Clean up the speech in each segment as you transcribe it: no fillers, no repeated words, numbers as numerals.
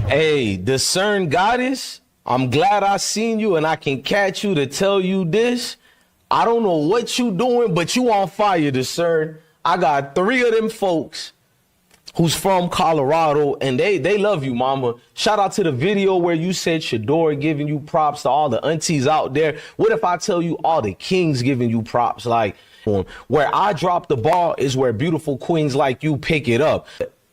Hey, discern goddess, I'm glad I seen you and I can catch you to tell you this. I don't know what you doing, but you on fire, discern. I got three of them folks who's from Colorado, and they love you, mama. Shout out to the video where you said Shedeur giving you props to all the aunties out there. What if I tell you all the kings giving you props? Like, where I drop the ball is where beautiful queens like you pick it up.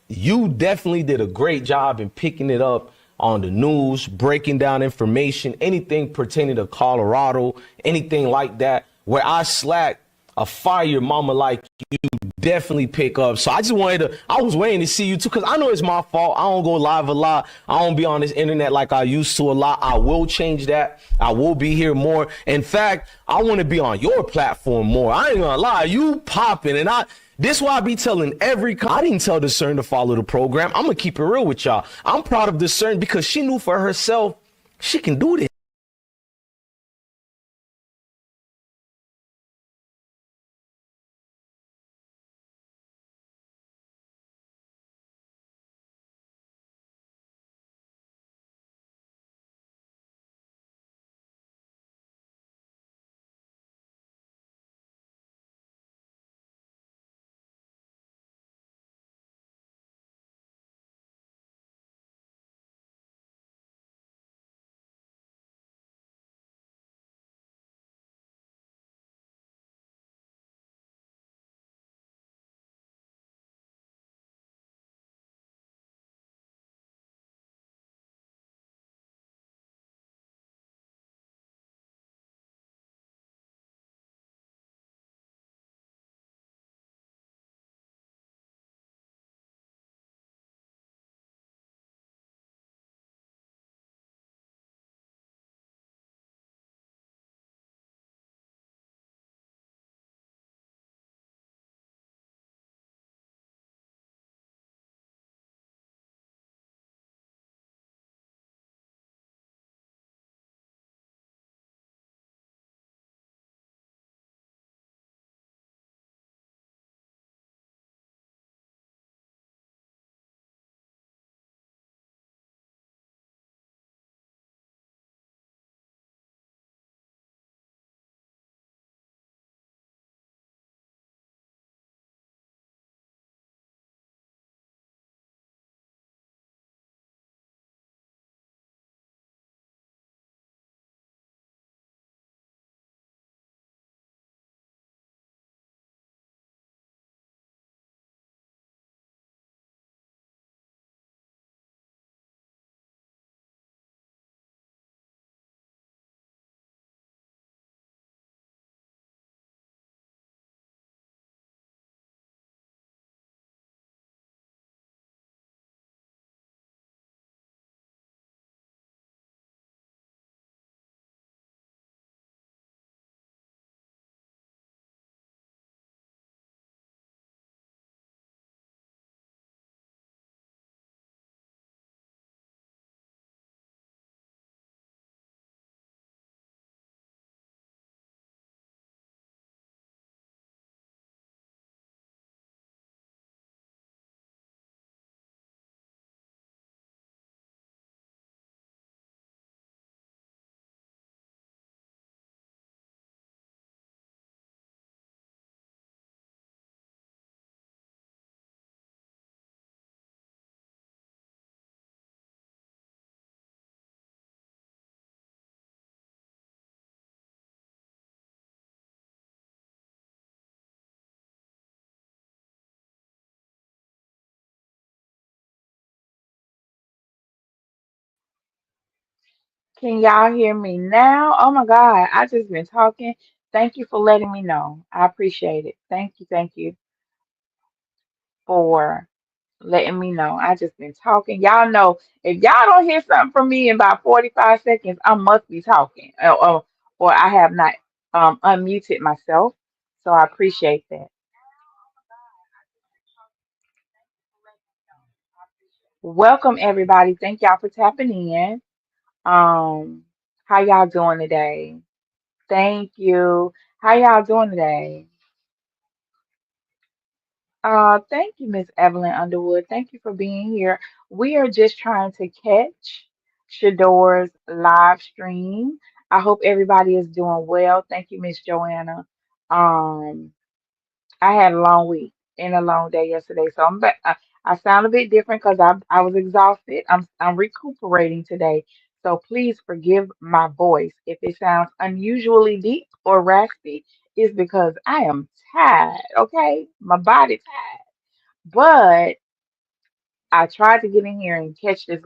You definitely did a great job in picking it up on the news, breaking down information, anything pertaining to Colorado, anything like that. Where I slack, a fire mama like you definitely pick up. So I was waiting to see you too, because I know it's my fault. I don't go live a lot. I don't be on this internet like I used to a lot. I will change that. I will be here more. In fact, I want to be on your platform more. I ain't gonna lie, you popping, and this why I be telling I didn't tell Discern to follow the program. I'm gonna keep it real with y'all. I'm proud of Discern because she knew for herself she can do this. Can y'all hear me now? Oh my God, I just been talking. Thank you for letting me know. I appreciate it. Thank you for letting me know. I just been talking. Y'all know if y'all don't hear something from me in about 45 seconds, I must be talking. Or I have not unmuted myself. So I appreciate that. Welcome everybody. Thank y'all for tapping in. How y'all doing today? Thank you. How y'all doing today? Thank you, Miss Evelyn Underwood. Thank you for being here. We are just trying to catch Shedeur's live stream. I hope everybody is doing well. Thank you, Miss Joanna. Um, I had a long week and a long day yesterday, so I'm back. I sound a bit different because I was exhausted. I'm recuperating today, so please forgive my voice if it sounds unusually deep or raspy. It's because I am tired. Okay, my body tired, but I tried to get in here and catch this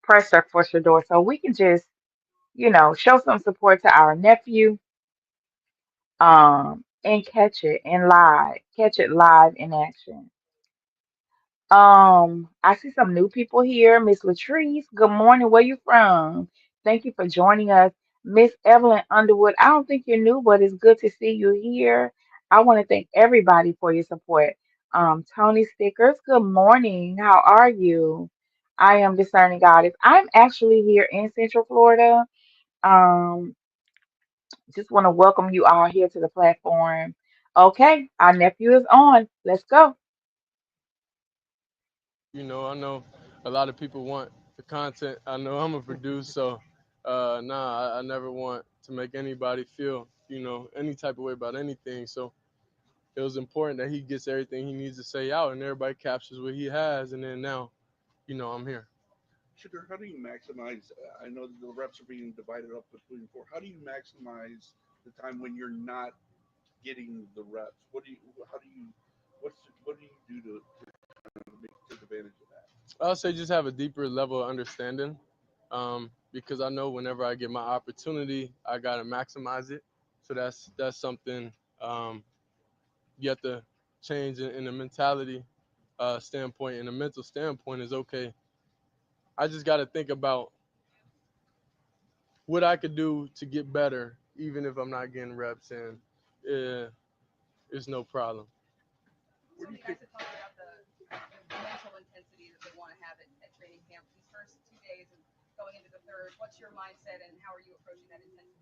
presser for Shador so we can just show some support to our nephew and catch it live in action. I see some new people here. Miss Latrice, good morning. Where you from? Thank you for joining us. Miss Evelyn Underwood, I don't think you're new, but it's good to see you here. I want to thank everybody for your support. Tony Stickers, good morning. How are you? I am discerning goddess. I'm actually here in Central Florida. Um, just want to welcome you all here to the platform. Okay, our nephew is on. Let's go. I know a lot of people want the content. I know I'm a producer, so I never want to make anybody feel, any type of way about anything. So it was important that he gets everything he needs to say out and everybody captures what he has. And then now, I'm here. Sugar, how do you maximize? I know that the reps are being divided up between four. How do you maximize the time when you're not getting the reps? What do you? How do you? What do you do to take advantage of that? I'll say just have a deeper level of understanding, because I know whenever I get my opportunity, I gotta maximize it. So that's something you have to change in the mentality standpoint and the mental standpoint is okay. I just got to think about what I could do to get better, even if I'm not getting reps in. Uh, it's no problem. Where So do you many think? guys have talked about the mental intensity that they want to have at training camp these first 2 days and going into the third. What's your mindset and how are you approaching that intensity?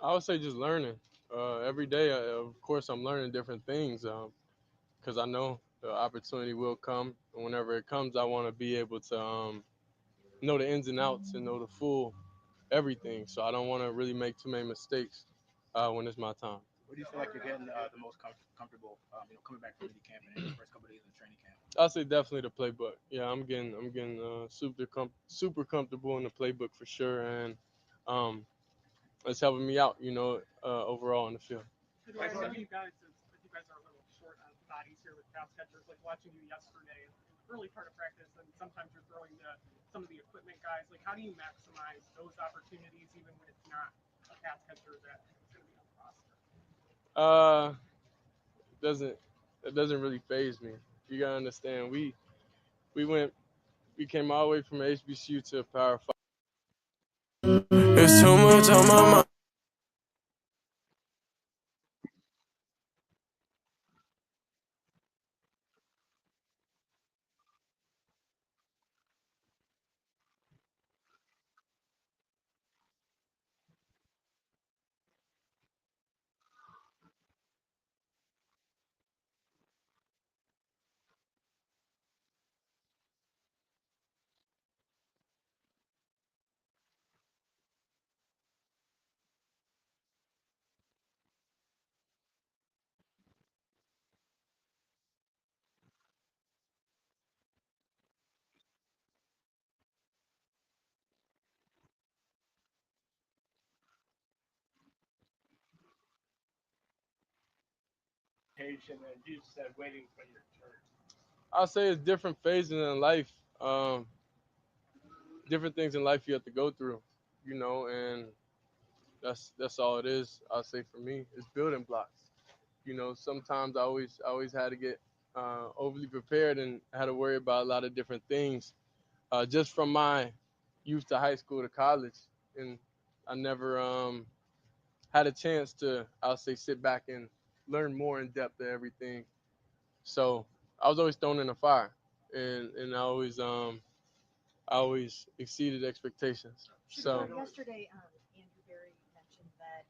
I would say just learning. Every day, of course, I'm learning different things because I know the opportunity will come. And whenever it comes, I want to be able to know the ins and outs and know the full everything. So I don't want to really make too many mistakes when it's my time. Where do you feel like you're getting the most comfortable, coming back from mini camp and in your first couple of days of training camp? I'll say definitely the playbook. Yeah, I'm getting super comfortable in the playbook for sure, and um, it's helping me out, overall in the field. Shedeur, some of you guys, as you guys are a little short on bodies here with pass catchers, like watching you yesterday, early part of practice, and sometimes you're throwing to some of the equipment guys. Like, how do you maximize those opportunities, even when it's not a pass catcher that is going to be on the roster? Uh, doesn't it doesn't really phase me. You gotta understand, we went we came all the way from HBCU to a Power Five. It's too much on my mind. Patient, and you said waiting for your turn. I'll say it's different phases in life, um, different things in life you have to go through, and that's all it is. I'll say for me, it's building blocks. Sometimes I always had to get overly prepared and had to worry about a lot of different things, just from my youth to high school to college, and I never had a chance to, I'll say, sit back and learn more in depth of everything. So I was always thrown in the fire, and I always exceeded expectations. So Yesterday, Andrew Berry mentioned that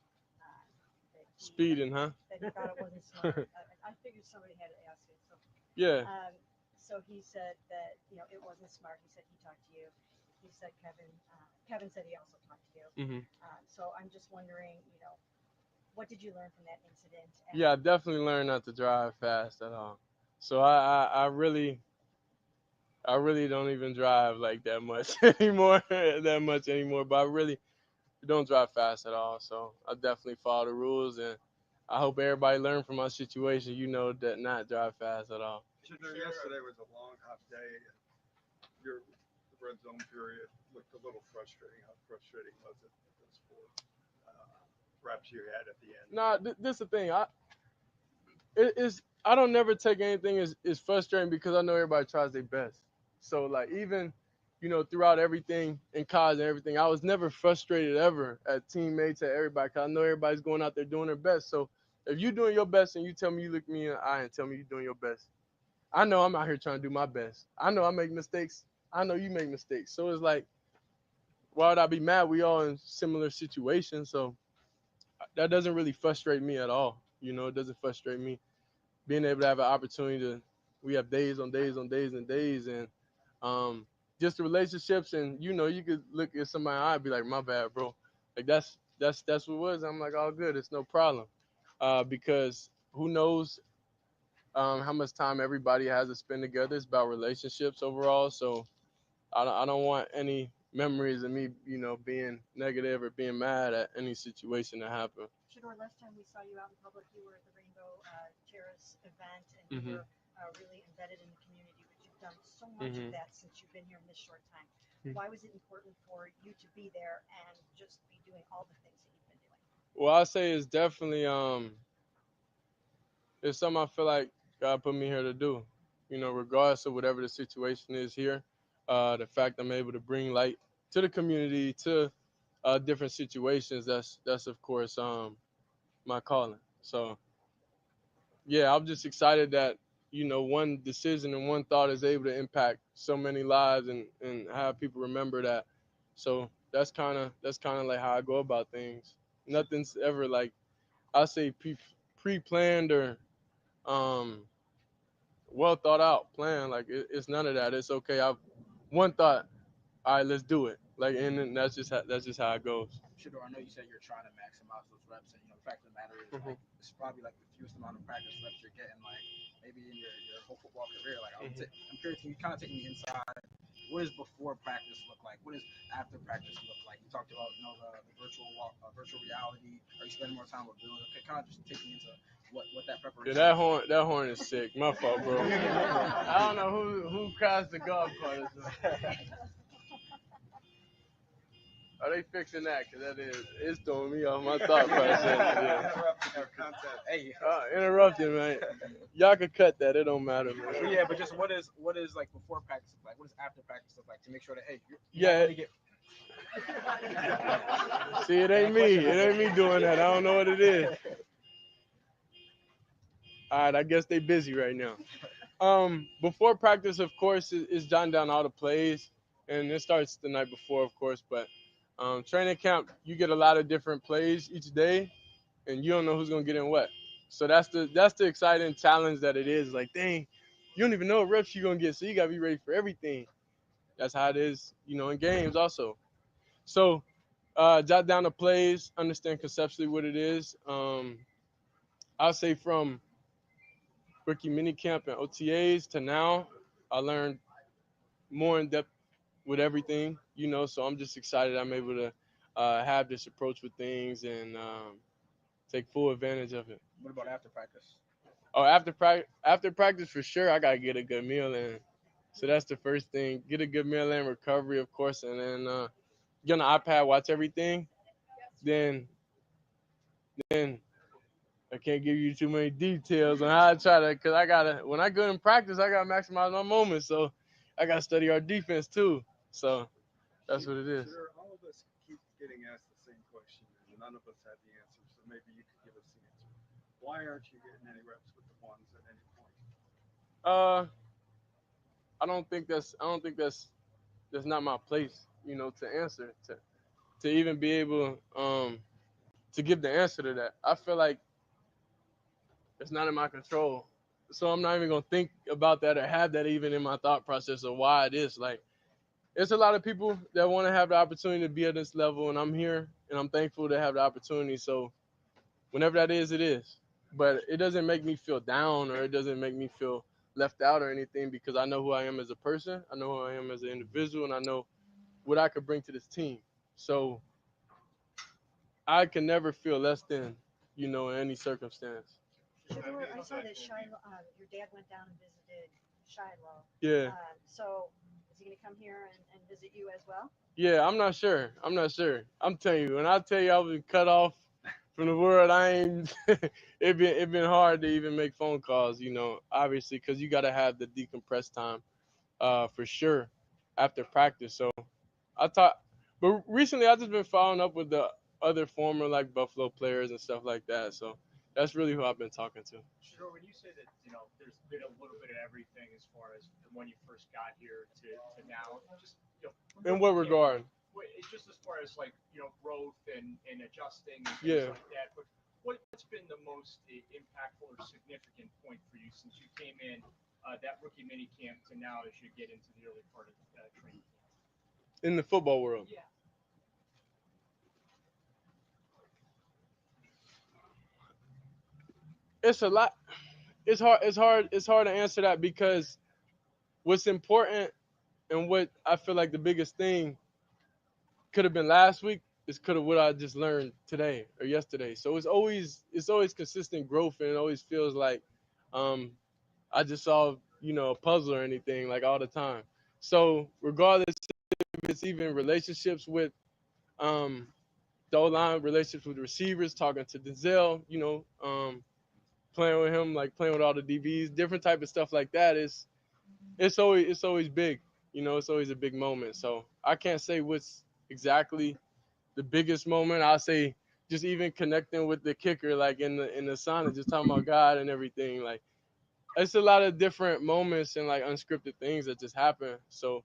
that he speeding, huh? that he thought it wasn't smart. I figured somebody had to ask it. So, Yeah. so he said that it wasn't smart. He said he talked to you. He said Kevin said he also talked to you. Hmm. So I'm just wondering, what did you learn from that incident? And Yeah, I definitely learned not to drive fast at all. So I really don't even drive like that much anymore, But I really don't drive fast at all. So I definitely follow the rules, and I hope everybody learn from my situation. That not drive fast at all. Shedeur, yesterday was a long, hot day. Your red zone period looked a little frustrating. How frustrating was it? Those four reps you had at the end. Nah, this the thing. I don't never take anything as frustrating because I know everybody tries their best. So like even throughout everything in college and everything, I was never frustrated ever at teammates, at everybody, because I know everybody's going out there doing their best. So if you're doing your best and you tell me, you look me in the eye and tell me you're doing your best, I know I'm out here trying to do my best. I know I make mistakes. I know you make mistakes. So it's like, why would I be mad? We all in similar situations. So that doesn't really frustrate me at all. It doesn't frustrate me being able to have an opportunity to. We have days on days on days and days, and um, just the relationships. And you could look at somebody in the eye and be like, "My bad, bro." Like that's what it was. I'm like, all good. It's no problem, because who knows how much time everybody has to spend together. It's about relationships overall. So I don't want any memories of me, being negative or being mad at any situation that happened. Shador, last time we saw you out in public, you were at the Rainbow Terrace event, and you Mhm. were really embedded in the community. But you've done so much of Mhm. that since you've been here in this short time. Mhm. Why was it important for you to be there and just be doing all the things that you've been doing? Well, I say it's definitely it's something I feel like God put me here to do. Regardless of whatever the situation is here, the fact I'm able to bring light to the community, to different situations, that's of course my calling. So yeah, I'm just excited that one decision and one thought is able to impact so many lives, and have people remember that. So that's kind of like how I go about things. Nothing's ever like, I say, pre-planned or um well thought out plan. Like it's none of that. It's okay. I've one thought. All right, let's do it. Like, and then that's just how it goes. Shador, I know you said you're trying to maximize those reps, and the fact of the matter is, Hmm. like, it's probably like the fewest amount of practice reps you're getting, like maybe in your whole football career. Like, Hmm. I'm curious, can you kind of take me inside? What does before practice look like? What does after practice look like? You talked about the virtual reality. Are you spending more time with Bill? Okay, kind of just take me into what that Yeah, preparation that looks horn like. that horn is sick. My fault, bro. I don't know who crashed the golf cart. Are they fixing that? Cause it's throwing me off my thought process. Yeah. Interrupted your content. Hey, Interrupted, man. Y'all can cut that. It don't matter, but man. yeah, but just what is like before practice look like? What does after practice look like to make sure that hey, you're not Yeah. going to get See, it ain't me. It ain't me doing that. I don't know what it is. All right, I guess they busy right now. Before practice, of course, is jotting down all the plays, and it starts the night before, of course. But training camp, you get a lot of different plays each day, and you don't know who's gonna get in what. So that's the exciting challenge that it is. Like, dang, you don't even know what reps you're gonna get, so you gotta be ready for everything. That's how it is, in games also. So jot down the plays, understand conceptually what it is. I'll say from rookie minicamp and OTAs to now, I learned more in depth with everything, So I'm just excited I'm able to have this approach with things, and take full advantage of it. what about after practice? Oh, after practice for sure, I gotta get a good meal in. So that's the first thing. Get a good meal in, recovery, of course, and then get on the iPad, watch everything. Then I can't give you too many details on how I try to, cause when I go in practice, I gotta maximize my moments. So I gotta study our defense too. So that's what it is. Shedeur, all of us keep getting asked the same question, and none of us have the answer. So maybe you could give us the answer. Why aren't you getting any reps with the ones at any point? Uh, I don't think that's not my place, to answer, to even be able to give the answer to that. I feel like It's not in my control. So I'm not even gonna think about that or have that even in my thought process of why it is. Like it's a lot of people that want to have the opportunity to be at this level, and I'm here, and I'm thankful to have the opportunity. So whenever that is, it is. But it doesn't make me feel down, or it doesn't make me feel left out or anything, because I know who I am as a person, I know who I am as an individual, and I know what I could bring to this team. So I can never feel less than, in any circumstance. Shedeur, I saw that Shiloh, your dad went down and visited Shiloh. Yeah. So is he going to come here and visit you as well? Yeah, I'm not sure. I'm not sure. I'm telling you, when I tell you I was cut off from the world, I ain't. it been hard to even make phone calls. Obviously, because you got to have the decompress time, for sure, after practice. So I thought, but recently I just been following up with the other former like Buffalo players and stuff like that. So that's really who I've been talking to. Sure, when you say that, there's been a little bit of everything as far as from when you first got here to now, just, from In your what opinion, regard? it's just as far as like, growth and adjusting and things Yeah. like that. But what's been the most impactful or significant point for you since you came in that rookie mini camp to now as you get into the early part of training camp? In the football world. Yeah. It's a lot. It's hard to answer that, because what's important and what I feel like the biggest thing could have been last week is could have what I just learned today or yesterday. So it's always consistent growth, and it always feels like um I just solved, a puzzle or anything like all the time. So regardless if it's even relationships with um the O-line, relationships with receivers, talking to Denzel, playing with him, like playing with all the DBs, different type of stuff like that is it's always big. It's always a big moment. So I can't say what's exactly the biggest moment. I'll say just even connecting with the kicker, like in the sauna, just talking about God and everything. Like it's a lot of different moments and like unscripted things that just happen. So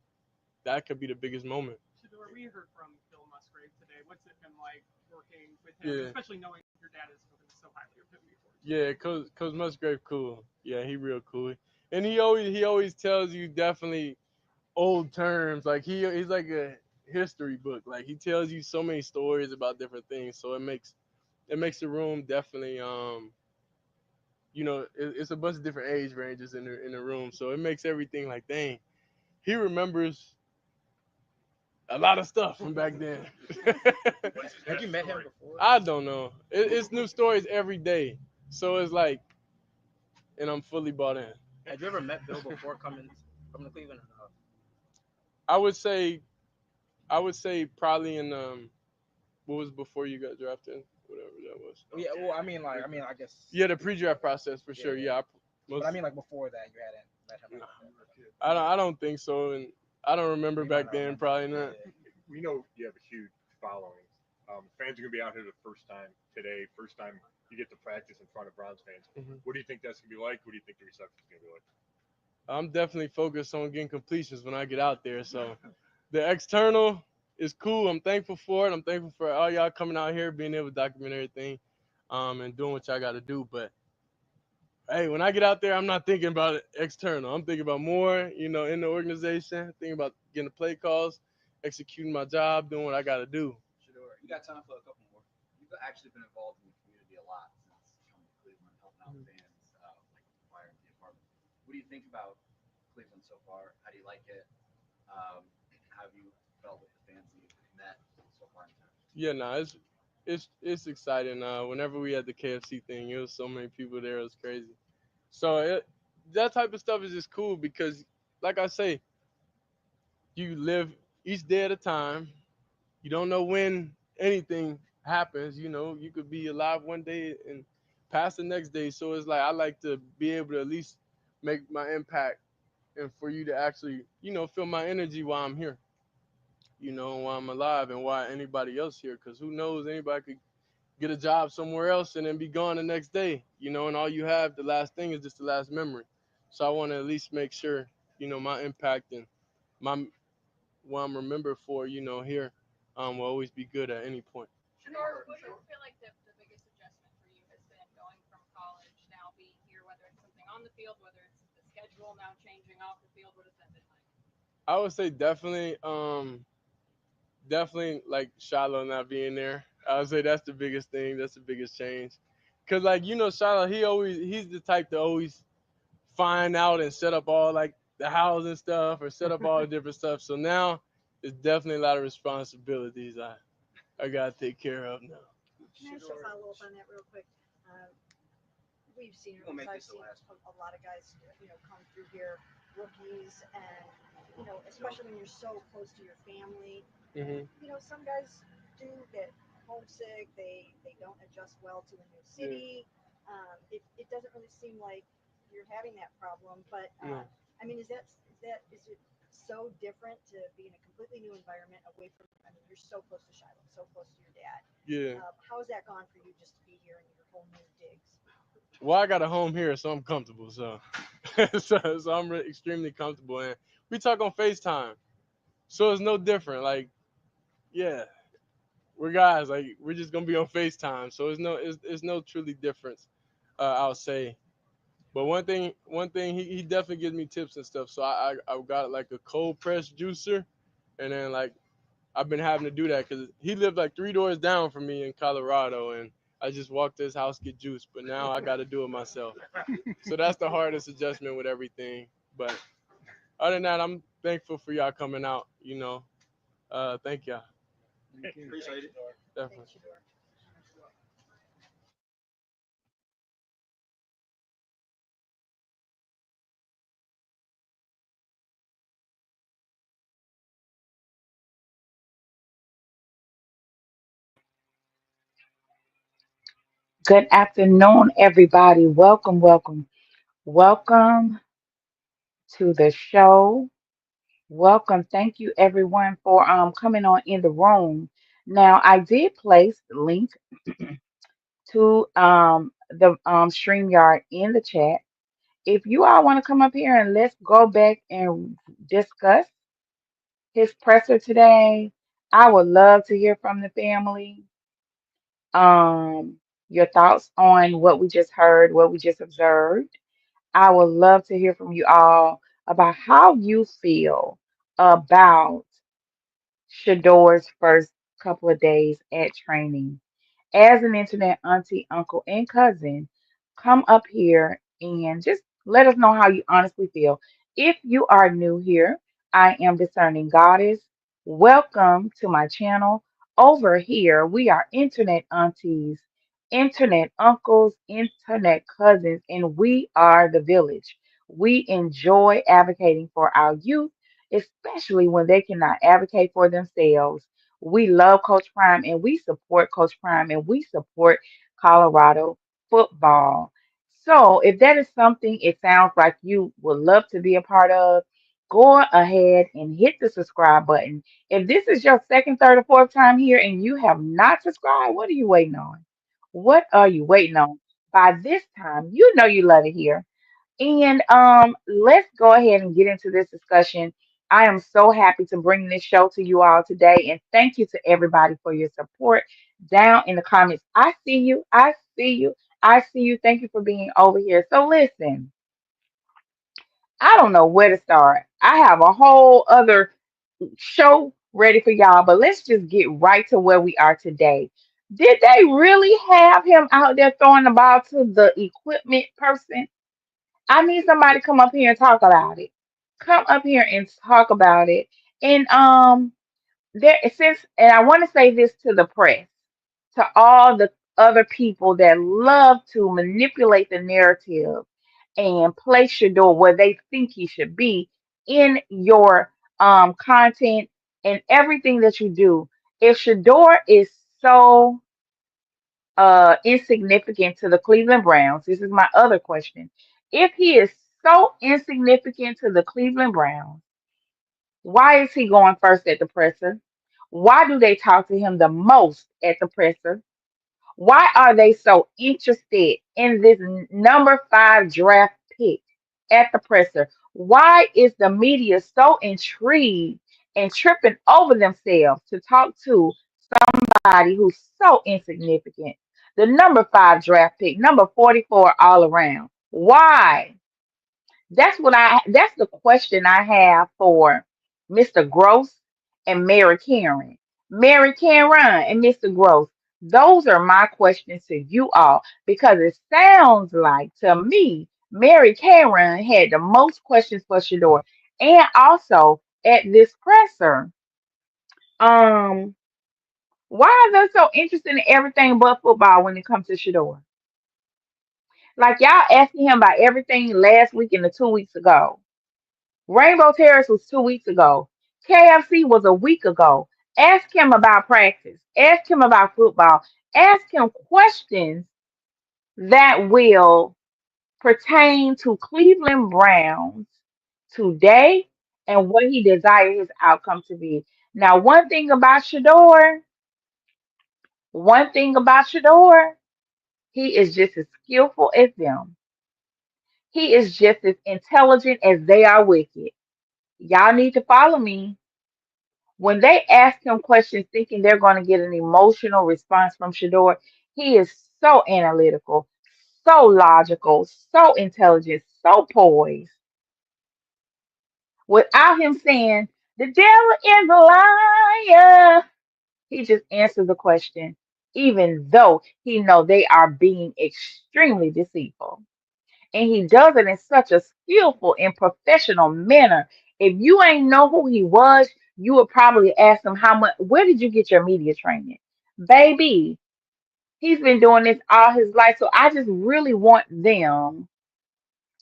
that could be the biggest moment. Shedeur, we heard from Bill Musgrave today. What's it been like working with him, Yeah. especially knowing your dad has spoken so highly of him before? Yeah, Coach Musgrave cool. Yeah, he real cool. And he always tells you definitely old terms. Like he's like a history book. Like he tells you so many stories about different things. So it makes the room definitely it's a bunch of different age ranges in the room. So it makes everything like dang. He remembers a lot of stuff from back then. Have you met him before? I don't know. It's new stories every day. So it's like, and I'm fully bought in. Had you ever met Bill before coming to Cleveland? Or no? I would say probably in what was before you got drafted, whatever that was. Yeah, well, I guess. Yeah, the pre-draft process for sure. Yeah. Yeah, But I mean, like before that, you hadn't met him. Nah. Like that. I don't think so, and I don't remember You might back not then. remember. Probably not. Yeah. We know you have a huge following. Fans are going to be out here the first time today, first time you get to practice in front of Browns fans. Mhm. What do you think that's going to be like? What do you think the reception is going to be like? I'm definitely focused on getting completions when I get out there. So the external is cool. I'm thankful for it. I'm thankful for all y'all coming out here, being able to document everything, and doing what y'all got to do. But hey, when I get out there, I'm not thinking about it external. I'm thinking about more, in the organization, thinking about getting the play calls, executing my job, doing what I got to do. Shedeur, you got time for a couple more? You've actually been involved in the community a lot since coming to Cleveland, helping out fans, like wiring the apartment. What do you think about Cleveland so far? How do you like it? How have you felt with the fans that you've met so far in town? Yeah, nah, it's exciting. Whenever we had the KFC thing, it was so many people there. It was crazy. So that type of stuff is just cool because, like I say, you live each day at a time. You don't know when anything happens. You could be alive one day and pass the next day. So it's like I like to be able to at least make my impact, and for you to actually, feel my energy while I'm here. While I'm alive and why anybody else here. Because who knows, anybody could get a job somewhere else and then be gone the next day. And all you have, the last thing is just the last memory. So I want to at least make sure, my impact and my what I'm remembered for, here, will always be good at any point. Shedeur, what do you feel like the biggest adjustment for you has been going from college now being field, whether it's the schedule now changing off the field? What has that been like? I would say definitely, definitely like Shiloh not being there. I would say that's the biggest thing. That's the biggest change. Cause like Shiloh, he's the type to always find out and set up all like the house and stuff or set up all the different stuff. So now it's definitely a lot of responsibilities I gotta take care of now. Can I just follow up on that real quick? Uh, we've seen, We'll or make I've this the seen last one. a lot of guys, come through here, rookies, and especially when you're so close to your family. Hmm. Some guys do get homesick. They don't adjust well to a new Yeah. city. It doesn't really seem like you're having that problem, but No. I mean, is it so different to be in a completely new environment away from? I mean, you're so close to Shiloh, so close to your dad. Yeah. How has that gone for you just to be here in your whole new digs? Well, I got a home here, so I'm comfortable. So, so I'm extremely comfortable, and we talk on FaceTime, so it's no different. Like, yeah, we're guys. Like, we're just gonna be on FaceTime, so it's no truly difference. I'll say. But one thing, he definitely gives me tips and stuff. So I got like a cold press juicer, and then like I've been having to do that because he lived like 3 doors down from me in Colorado, and I just walked to his house get juice. But now I got to do it myself. So that's the hardest adjustment with everything. But other than that, I'm thankful for y'all coming out. Thank y'all. Appreciate it. Definitely. Thanks, Shedeur. Good afternoon, everybody. Welcome, welcome, welcome to the show. Welcome. Thank you, everyone, for coming on in the room. Now, I did place the link to the StreamYard in the chat. If you all want to come up here and let's go back and discuss his presser today, I would love to hear from the family. Your thoughts on what we just heard, what we just observed. I would love to hear from you all about how you feel about Shedeur's first couple of days at training. As an internet auntie, uncle, and cousin, come up here and just let us know how you honestly feel. If you are new here, I am Discerning Goddess. Welcome to my channel. Over here, we are internet aunties, internet uncles, internet cousins, and we are the village. We enjoy advocating for our youth, especially when they cannot advocate for themselves. We love Coach Prime and we support Coach Prime and we support Colorado football. So, if that is something it sounds like you would love to be a part of, go ahead and hit the subscribe button. If this is your second, third, or fourth time here and you have not subscribed, what are you waiting on? What are you waiting on? By this time, you know you love it here. And let's go ahead and get into this discussion. I am so happy to bring this show to you all today, and thank you to everybody for your support down in the comments. I see you, I see you, I see you. Thank you for being over here. So listen, I don't know where to start. I have a whole other show ready for y'all, but let's just get right to where we are today. Did they really have him out there throwing the ball to the equipment person? I need somebody to come up here and talk about it. Come up here and talk about it. And I want to say this to the press, to all the other people that love to manipulate the narrative and place your door where they think he should be in your content and everything that you do. If Shedeur is so insignificant to the Cleveland Browns? This is my other question. If he is so insignificant to the Cleveland Browns, why is he going first at the presser? Why do they talk to him the most at the presser? Why are they so interested in this number 5 draft pick at the presser? Why is the media so intrigued and tripping over themselves to talk to somebody who's so insignificant? The number 5 draft pick, number 44 all around. Why? That's the question I have for Mr. Gross and Mary Karen. Mary Karen and Mr. Gross. Those are my questions to you all because it sounds like to me Mary Karen had the most questions for Shador. And also at this presser, um, why are they so interested in everything but football when it comes to Shador? Like y'all asking him about everything last week and the 2 weeks ago. Rainbow Terrace was 2 weeks ago. KFC was a week ago. Ask him about practice. Ask him about football. Ask him questions that will pertain to Cleveland Browns today and what he desires his outcome to be. Now, one thing about Shador, he is just as skillful as them. He is just as intelligent as they are wicked. Y'all need to follow me. When they ask him questions thinking they're going to get an emotional response from Shador, he is so analytical, so logical, so intelligent, so poised. Without him saying, the devil is a liar, he just answers the question, even though he know they are being extremely deceitful. And he does it in such a skillful and professional manner. If you ain't know who he was, you would probably ask him how much, where did you get your media training? Baby, he's been doing this all his life. So I just really want them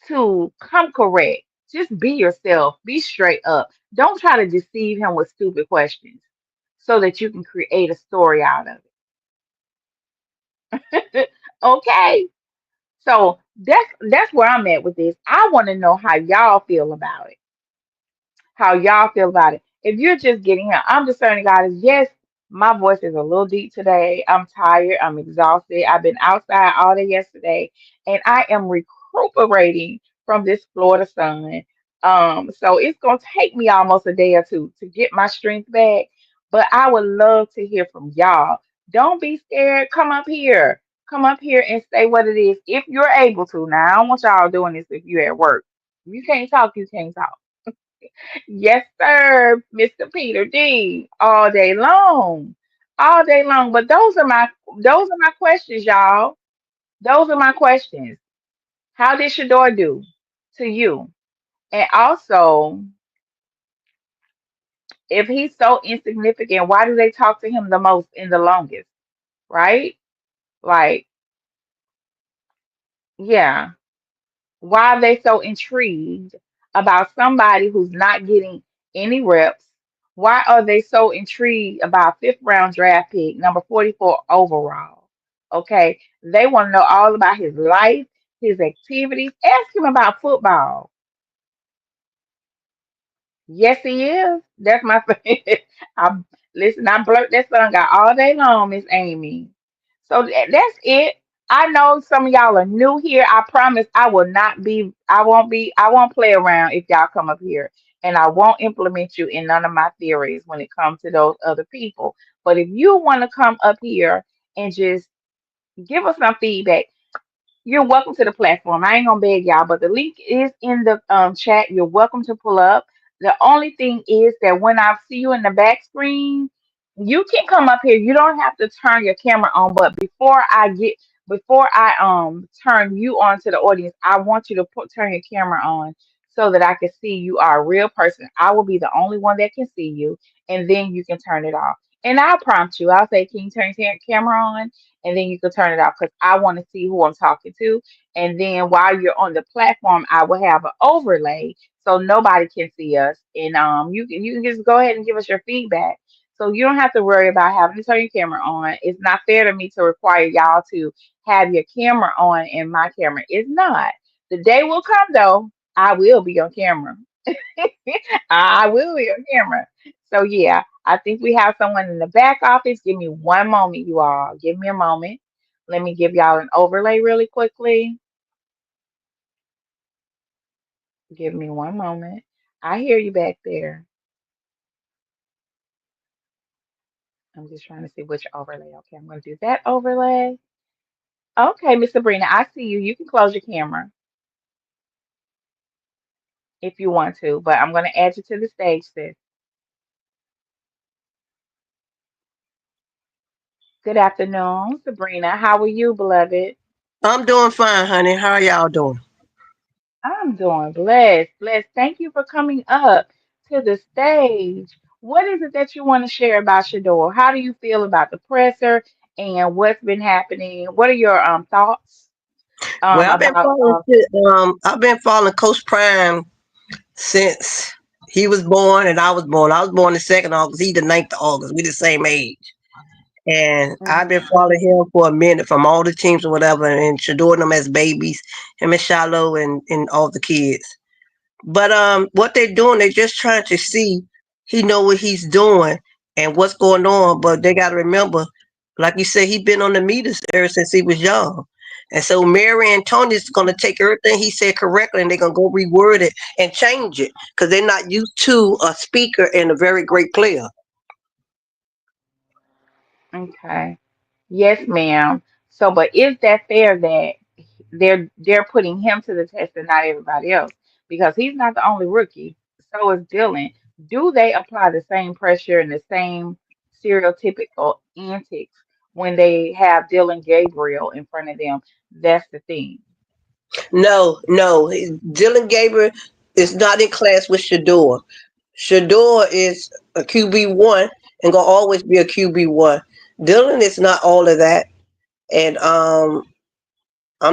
to come correct. Just be yourself, be straight up. Don't try to deceive him with stupid questions so that you can create a story out of it. Okay. So that's where I'm at with this. I want to know how y'all feel about it. How y'all feel about it. If you're just getting here, I'm discerning God is yes, my voice is a little deep today. I'm tired. I'm exhausted. I've been outside all day yesterday, and I am recuperating from this Florida sun. So it's gonna take me almost a day or two to get my strength back. But I would love to hear from y'all. Don't be scared. Come up here. Come up here and say what it is if you're able to. Now I don't want y'all doing this if you're at work. If you can't talk, you can't talk. Yes, sir, Mr. Peter D. All day long. All day long. But those are my questions, y'all. Those are my questions. How did Shador do to you? And also, if he's so insignificant, why do they talk to him the most and the longest? Right? Like, yeah. Why are they so intrigued about somebody who's not getting any reps? Why are they so intrigued about fifth round draft pick, number 44 overall? Okay, they want to know all about his life, his activities. Ask him about football. Yes, he is. That's my favorite. I listen. I blurt that song out all day long, Miss Amy. So that's it. I know some of y'all are new here. I promise I will not be. I won't be. I won't play around if y'all come up here, and I won't implement you in none of my theories when it comes to those other people. But if you want to come up here and just give us some feedback, you're welcome to the platform. I ain't gonna beg y'all, but the link is in the chat. You're welcome to pull up. The only thing is that when I see you in the back screen, you can come up here. You don't have to turn your camera on. But before I turn you on to the audience, I want you to turn your camera on so that I can see you are a real person. I will be the only one that can see you, and then you can turn it off. And I'll prompt you. I'll say, "Can you turn your camera on?" And then you can turn it off because I want to see who I'm talking to. And then while you're on the platform, I will have an overlay so nobody can see us. And you can just go ahead and give us your feedback. So you don't have to worry about having to turn your camera on. It's not fair to me to require y'all to have your camera on and my camera is not. The day will come though, I will be on camera. I will be on camera. So yeah, I think we have someone in the back office. Give me one moment, you all. Give me a moment. Let me give y'all an overlay really quickly. Give me one moment. I hear you back there. I'm just trying to see which overlay. Okay, I'm going to do that overlay. Okay, Miss Sabrina, I see you. You can close your camera. if you want to, but I'm going to add you to the stage, sis. Good afternoon, Sabrina. How are you, beloved? I'm doing fine, honey. How are y'all doing? I'm doing blessed. Blessed. Thank you for coming up to the stage. What is it that you want to share about Shador? How do you feel about the presser and what's been happening? What are your thoughts Well, about I've been following Coach Prime since he was born and I was born. I was born the 2nd August. He the 9th August. We the same age. And I've been Mhm. following him for a minute from all the teams or whatever, and Shador them as babies, him and Shiloh and all the kids. But what they're doing, they're just trying to see he know what he's doing and what's going on. But they got to remember, like you said, he been on the meters ever since he was young. And so Mary and Tony is going to take everything he said correctly and they're going to go reword it and change it because they're not used to a speaker and a very great player. Okay. Yes, ma'am. So, but is that fair that they're putting him to the test and not everybody else? Because he's not the only rookie. So is Dylan. Do they apply the same pressure and the same stereotypical antics when they have Dylan Gabriel in front of them? That's the thing. No. Dylan Gabriel is not in class with Shador. Shador is a QB1 and gonna always be a QB1. Dylan is not all of that, and I'm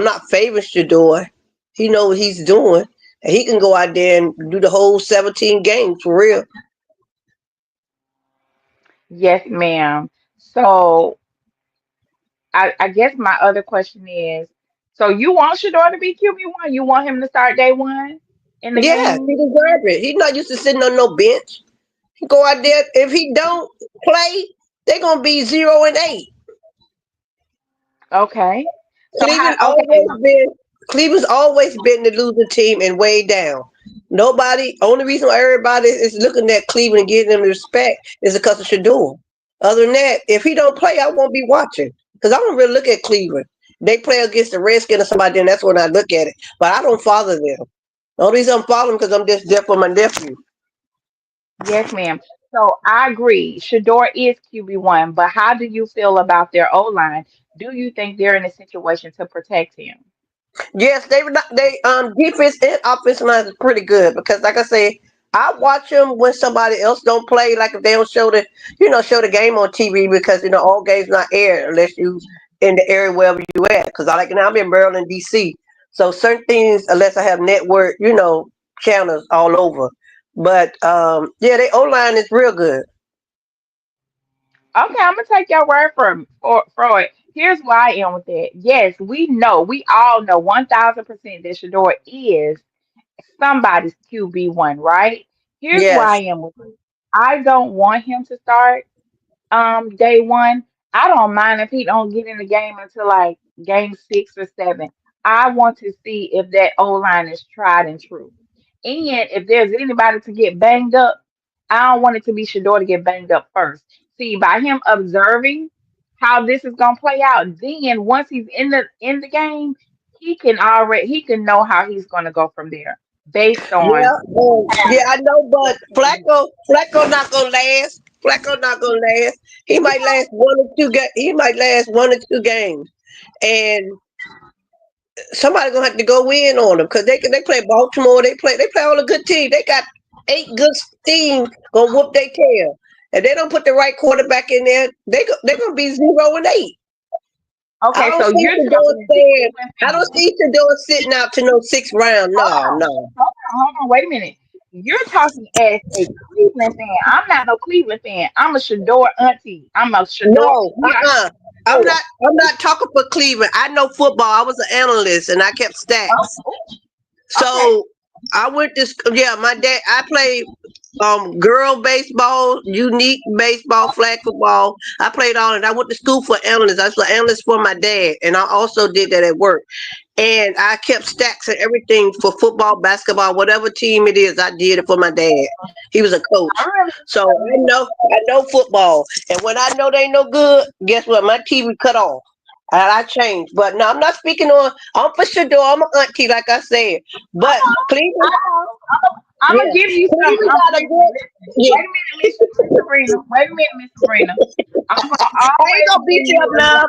not favoring Shador. He know what he's doing, and he can go out there and do the whole 17 games for real. Yes, ma'am. So I guess my other question is, so you want Shador to be QB1? You want him to start day one in the Yes, he game? deserves it. He's not used to sitting on no bench. He go out there. If he don't play, they're gonna be 0-8. Okay. So how? Cleveland Okay. always been Cleveland's always been the losing team and way down. Nobody. Only reason why everybody is looking at Cleveland and giving them respect is because of Shador. Other than that, if he don't play, I won't be watching because I don't really look at Cleveland. They play against the Redskins or somebody, then that's when I look at it. But I don't follow them. The only reason I'm following because I'm just there for my nephew. Yes, ma'am. So I agree. Shador is QB1, but how do you feel about their O line? Do you think they're in a situation to protect him? Yes, they defense and offensive line is pretty good because like I say, I watch them when somebody else don't play. Like if they don't show the game on TV because all games not aired unless you in the area wherever you at. Because I like now I'm in Maryland D.C. So certain things unless I have network channels all over. But yeah, their O line is real good. Okay, I'm gonna take your word for it. Here's where I am with that. Yes, we all know 1,000% that Shador is somebody's QB1, right? Here's where I Yes. am with it. I don't want him to start day one. I don't mind if he don't get in the game until like game 6 or 7. I want to see if that O line is tried and true. And if there's anybody to get banged up, I don't want it to be Shador to get banged up first. See, by him observing how this is gonna play out, then once he's in the game, he can know how he's gonna go from there based on Yeah, yeah, I know, but Flacco not gonna last. Flacco not gonna last. He might last one or two. He might last 1 or 2 games, and somebody gonna have to go in on them because they play Baltimore. They play all the good teams. They got 8 good teams gonna whoop their tail. If they don't put the right quarterback in there, they gonna be 0-8. I okay, don't so see you're Shador talking as a staying. Cleveland I don't fan. see Shador sitting out to no 6th round. Hold No, on, no. hold on, wait a minute. You're talking as a Cleveland fan. I'm not no Cleveland fan. I'm a Shador auntie. I'm a Shador. No, We are I'm Shador. not. I'm not talking for Cleveland. I know football. I was an analyst and I kept Oh, stats. okay. So I went to yeah. My dad. I played girl baseball, unique baseball, flag football. I played all and I went to school for analysts. I was an analyst for my dad, and I also did that at work. And I kept stacks and everything for football, basketball, whatever team it is. I did it for my dad. He was a I coach, really so I know football. And when I know they ain't no good, guess what? My TV cut off. And I changed. But no, I'm not speaking on. I'm for Shedeur. I'm an auntie, like I said. But I Cleveland, know. I'm gonna yeah, give you some. Cleveland got a Listen, good. listen. Yeah, Wait a minute, Miss Sabrina. Wait a minute, Miss Sabrina. I'm gonna I ain't always gonna beat give you you up a. now.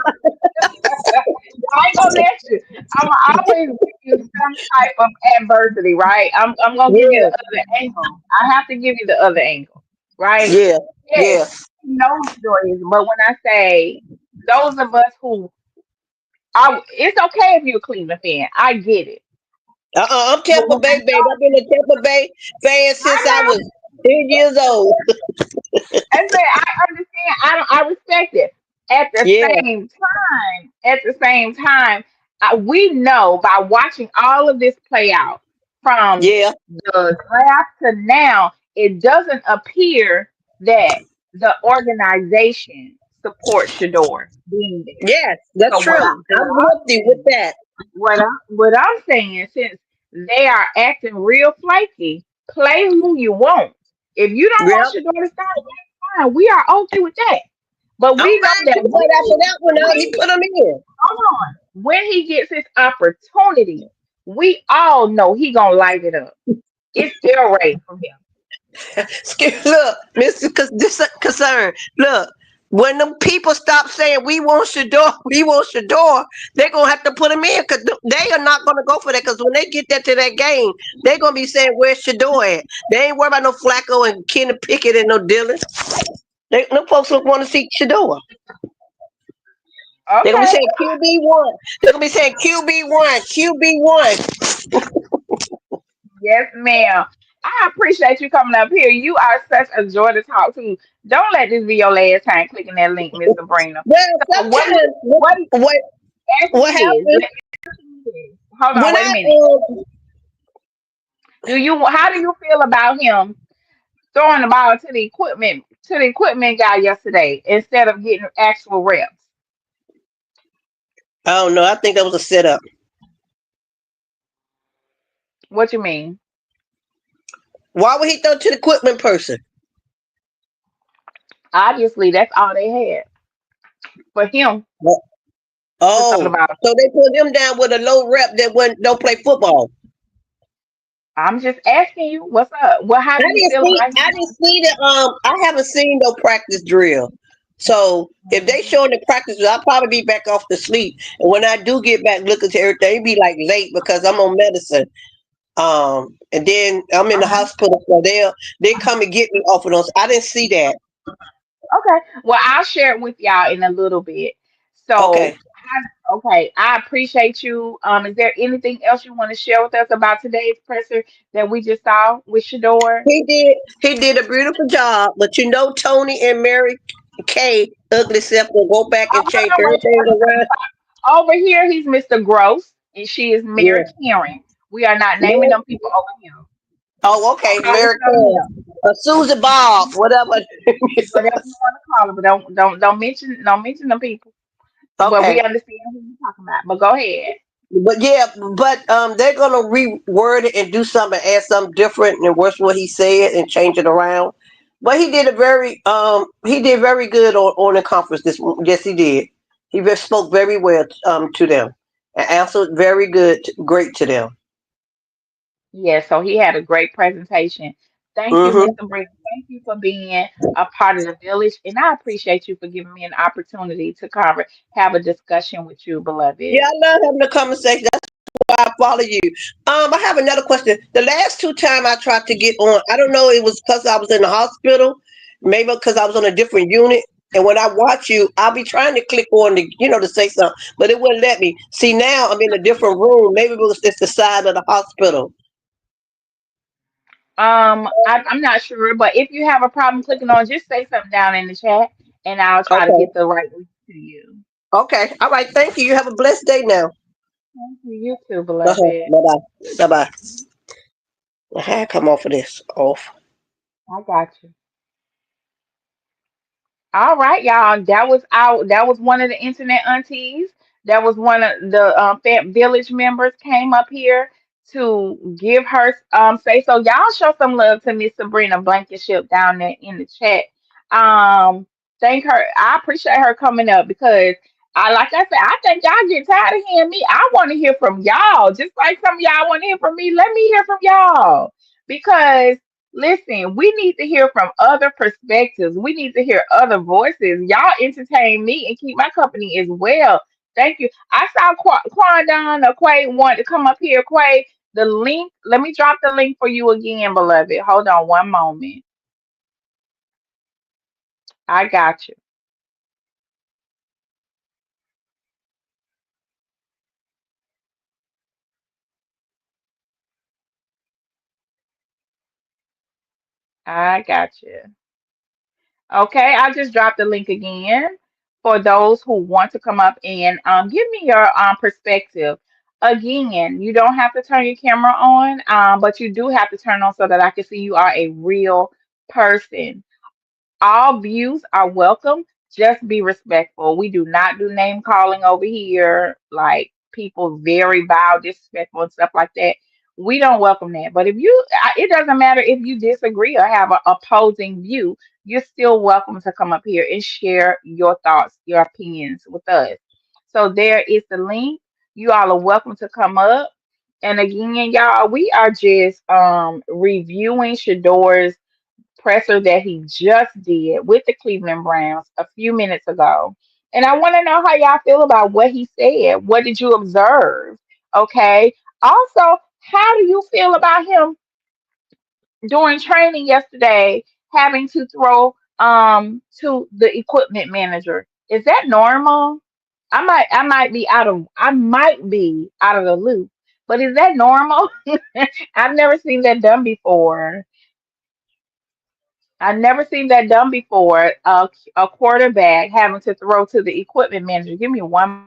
I ain't gonna let you. I'm gonna always give you some type of adversity, right? I'm gonna give you the Yeah, other angle. I have to give you the other angle, right? yeah, Yes, yeah. you know stories, but when I say those of us who are, it's okay if you're a Cleveland fan. I get it. I'm But Tampa when I Bay, baby. I've been a Tampa Bay fan I since I know. was 10 years old. I say I understand. I respect it. Yeah, At the same time, we know by watching all of this play out from yeah. the draft to now, it doesn't appear that the organization supports Shador being there. Yes, that's So true. I'm with I'm you with saying, that. what I'm saying, since they are acting real flaky, play who you want. If you don't want Yep. Shador to start, that's fine. We are okay with that. But I'm we know fine that too, but after that one, he put them in. hold on, when he gets his opportunity, we all know he gonna light it up. It's air raid from him. Look, Mr. This concern. Look, when them people stop saying we want Shador, we want Shador, they're gonna have to put him in because they are not gonna go for that. Because when they get that to that game, they're gonna be saying where's Shador at? They ain't worried about no Flacco and Kenny Pickett and no Dylan. No folks don't want to see Shador. They're gonna be Okay. saying QB1. They're gonna be saying QB1, QB1. Yes, ma'am. I appreciate you coming up here. You are such a joy to talk to. Don't let this be your last time clicking that link, Miss Sabrina. Well, So sometimes what ask what me is happens hold on, when wait a I minute. How do you feel about him throwing the ball to the equipment guy yesterday instead of getting actual reps? I don't know. I think that was a setup. What you mean? Why would he throw to the equipment person? Obviously, that's all they had for him to throw the Oh, ball. so they put him down with a low rep that don't play football. I'm just asking you, what's up? Well, how I do you didn't feel see. about I him? didn't see the. I haven't seen no practice drill. So if they showing the practice, I'll probably be back off to sleep. And when I do get back looking to everything, it be like late because I'm on medicine. And then I'm in the hospital, so they come and get me off of those. I didn't see that. Okay. Well, I'll share it with y'all in a little bit. Okay. So, okay, I appreciate you. Is there anything else you want to share with us about today's presser that we just saw with Shador? He did a beautiful job, but Tony and Mary Kay ugly self will go back Oh, and change hold on, wait. everything around. Over here, he's Mr. Gross, and she is Mary Yeah. Karen. We are not naming them Mary- people over here. oh, okay. Call Mary yourself Kay. them. Susie Bob, whatever. Whatever you want to call them, but don't mention them people. But we Okay. understand who you're talking about. But go ahead. But yeah, they're gonna reword it and do something, add something different and worse what he said and change it around. But he did very good on the conference this. Yes, he did. He spoke very well to them and answered very good, great to them. Yeah, so he had a great presentation. Thank you, Mm-hmm. Mr. Briggs. Thank you for being a part of the village. And I appreciate you for giving me an opportunity to have a discussion with you, beloved. Yeah, I love having a conversation. That's why I follow you. I have another question. The last two time I tried to get on, I don't know, it was because I was in the hospital, maybe because I was on a different unit. And when I watch you, I'll be trying to click on to say something, but it wouldn't let me. See, now I'm in a different room. Maybe it's the side of the hospital. I'm not sure, but if you have a problem clicking on, just say something down in the chat, and I'll try to get Okay. the right link to you. Okay. All right. Thank you. You have a blessed day now. Thank you. You too, Uh-huh. beloved. Bye bye. Bye bye. I had to come off of this. Off. I got you. All right, y'all. That was one of the internet aunties. That was one of the village members came up here to give her say so. Y'all show some love to Miss Sabrina Blankenship down there in the chat. Um, thank her. I appreciate her coming up because I like I said, I think y'all get tired of hearing me. I want to hear from y'all. Just like some of y'all want to hear from me. Let me hear from y'all. Because listen, we need to hear from other perspectives. We need to hear other voices. Y'all entertain me and keep my company as well. Thank you. I saw Quandon or Quay want to come up here. Quay, the link. Let me drop the link for you again, beloved. Hold on one moment. I got you. I got you. Okay, I just dropped the link again for those who want to come up and give me your perspective. Again, you don't have to turn your camera on, but you do have to turn on so that I can see you are a real person. All views are welcome. Just be respectful. We do not do name calling over here, like people very vile, disrespectful, and stuff like that. We don't welcome that. But if you, it doesn't matter if you disagree or have an opposing view, you're still welcome to come up here and share your thoughts, your opinions with us. So there is the link. You all are welcome to come up. And again, y'all, we are just reviewing Shedeur's presser that he just did with the Cleveland Browns a few minutes ago. And I want to know how y'all feel about what he said. What did you observe? Okay. Also, how do you feel about him during training yesterday having to throw to the equipment manager? Is that normal? I might be out of the loop, but is that normal? I've never seen that done before. I've never seen that done before. A quarterback having to throw to the equipment manager. Give me one.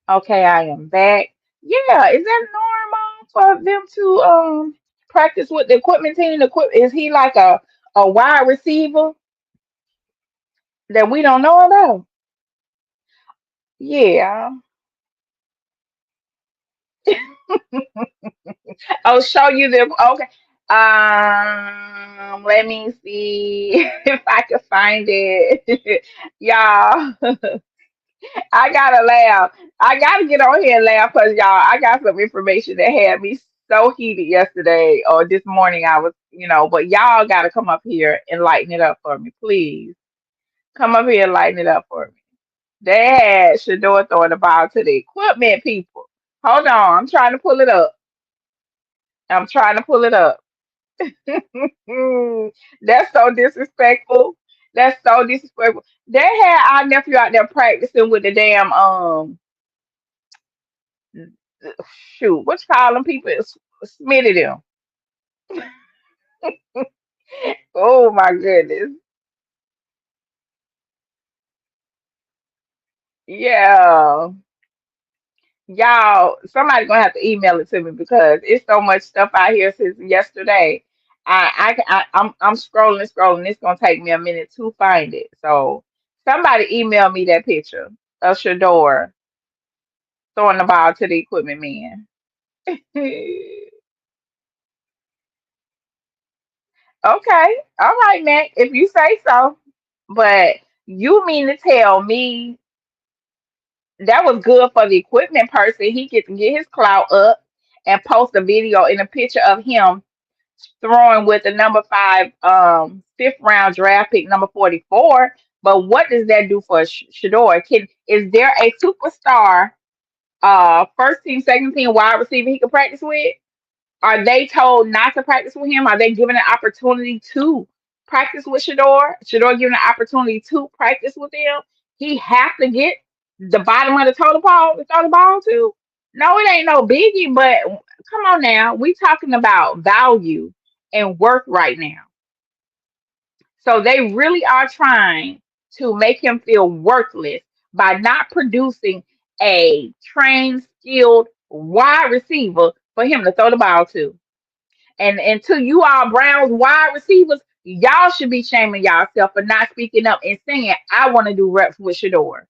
Okay, I am back. Yeah, is that normal for them to practice with the equipment team? Is he like a wide receiver that we don't know about? Yeah. I'll show you the okay. Let me see if I can find it. Y'all, I gotta laugh. I gotta get on here and laugh because y'all, I got some information that had me so heated yesterday or this morning. I was, but y'all gotta come up here and lighten it up for me, please. Come up here and lighten it up for me. They had Shedeur throwing the ball to the equipment people. Hold on, I'm trying to pull it up. I'm trying to pull it up. That's so disrespectful. That's so disrespectful. They had our nephew out there practicing with the damn shoot, what you call them people? Smitty them. Oh my goodness. Yeah. Y'all, somebody gonna have to email it to me because it's so much stuff out here since yesterday. I'm scrolling. It's gonna take me a minute to find it. So somebody email me that picture of Shedeur throwing the ball to the equipment man. Okay, all right, Mac, if you say so. But you mean to tell me that was good for the equipment person? He get to get his clout up and post a video in a picture of him throwing with the number five, fifth round draft pick, number 44. But what does that do for Shedeur? Is there a superstar, first team, second team wide receiver he can practice with? Are they told not to practice with him? Are they given an opportunity to practice with Shedeur? Shedeur given an opportunity to practice with him? He have to get the bottom of the total ball to throw the ball to? No, it ain't no biggie, but come on now. We talking about value and worth right now. So they really are trying to make him feel worthless by not producing a trained, skilled wide receiver for him to throw the ball to. And until you all Browns wide receivers, y'all should be shaming yourself for not speaking up and saying, I want to do reps with Shedeur.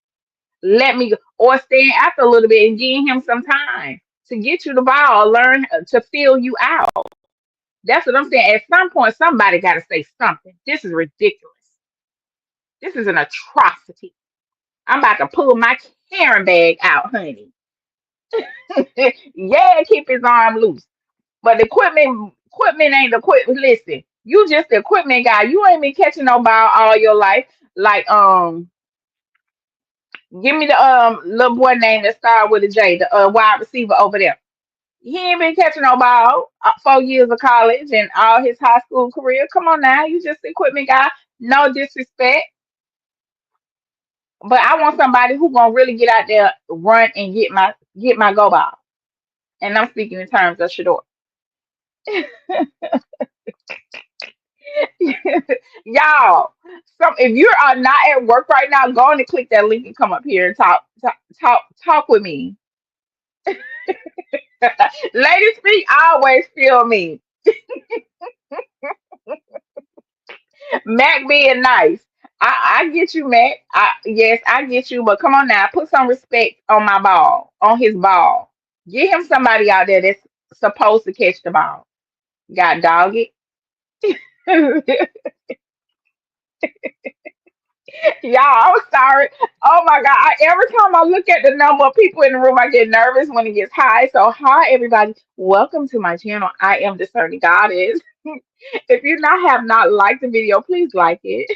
Let me go, or stand after a little bit and give him some time to get you the ball, learn to fill you out. That's what I'm saying. At some point, somebody got to say something. This is ridiculous. This is an atrocity. I'm about to pull my Karen bag out, honey. Yeah, keep his arm loose. But the equipment ain't the equipment. Listen, you just the equipment guy. You ain't been catching no ball all your life. Like give me the little boy name that started with a J, the wide receiver over there. He ain't been catching no ball 4 years of college and all his high school career. Come on now, you just the equipment guy. No disrespect, but I want somebody who gonna really get out there, run and get my go ball. And I'm speaking in terms of Shedeur. Y'all, if you are not at work right now, go on and click that link and come up here and talk with me. Ladies speak always feel me. Mac being nice. I get you, Mac. Yes, I get you, but come on now, put some respect on my ball, on his ball. Get him somebody out there that's supposed to catch the ball. God dog it. Y'all, I'm sorry. Oh my God. Every time I look at the number of people in the room, I get nervous when it gets high. So, hi, everybody. Welcome to my channel. I am Discerning Goddess. If you have not liked the video, please like it.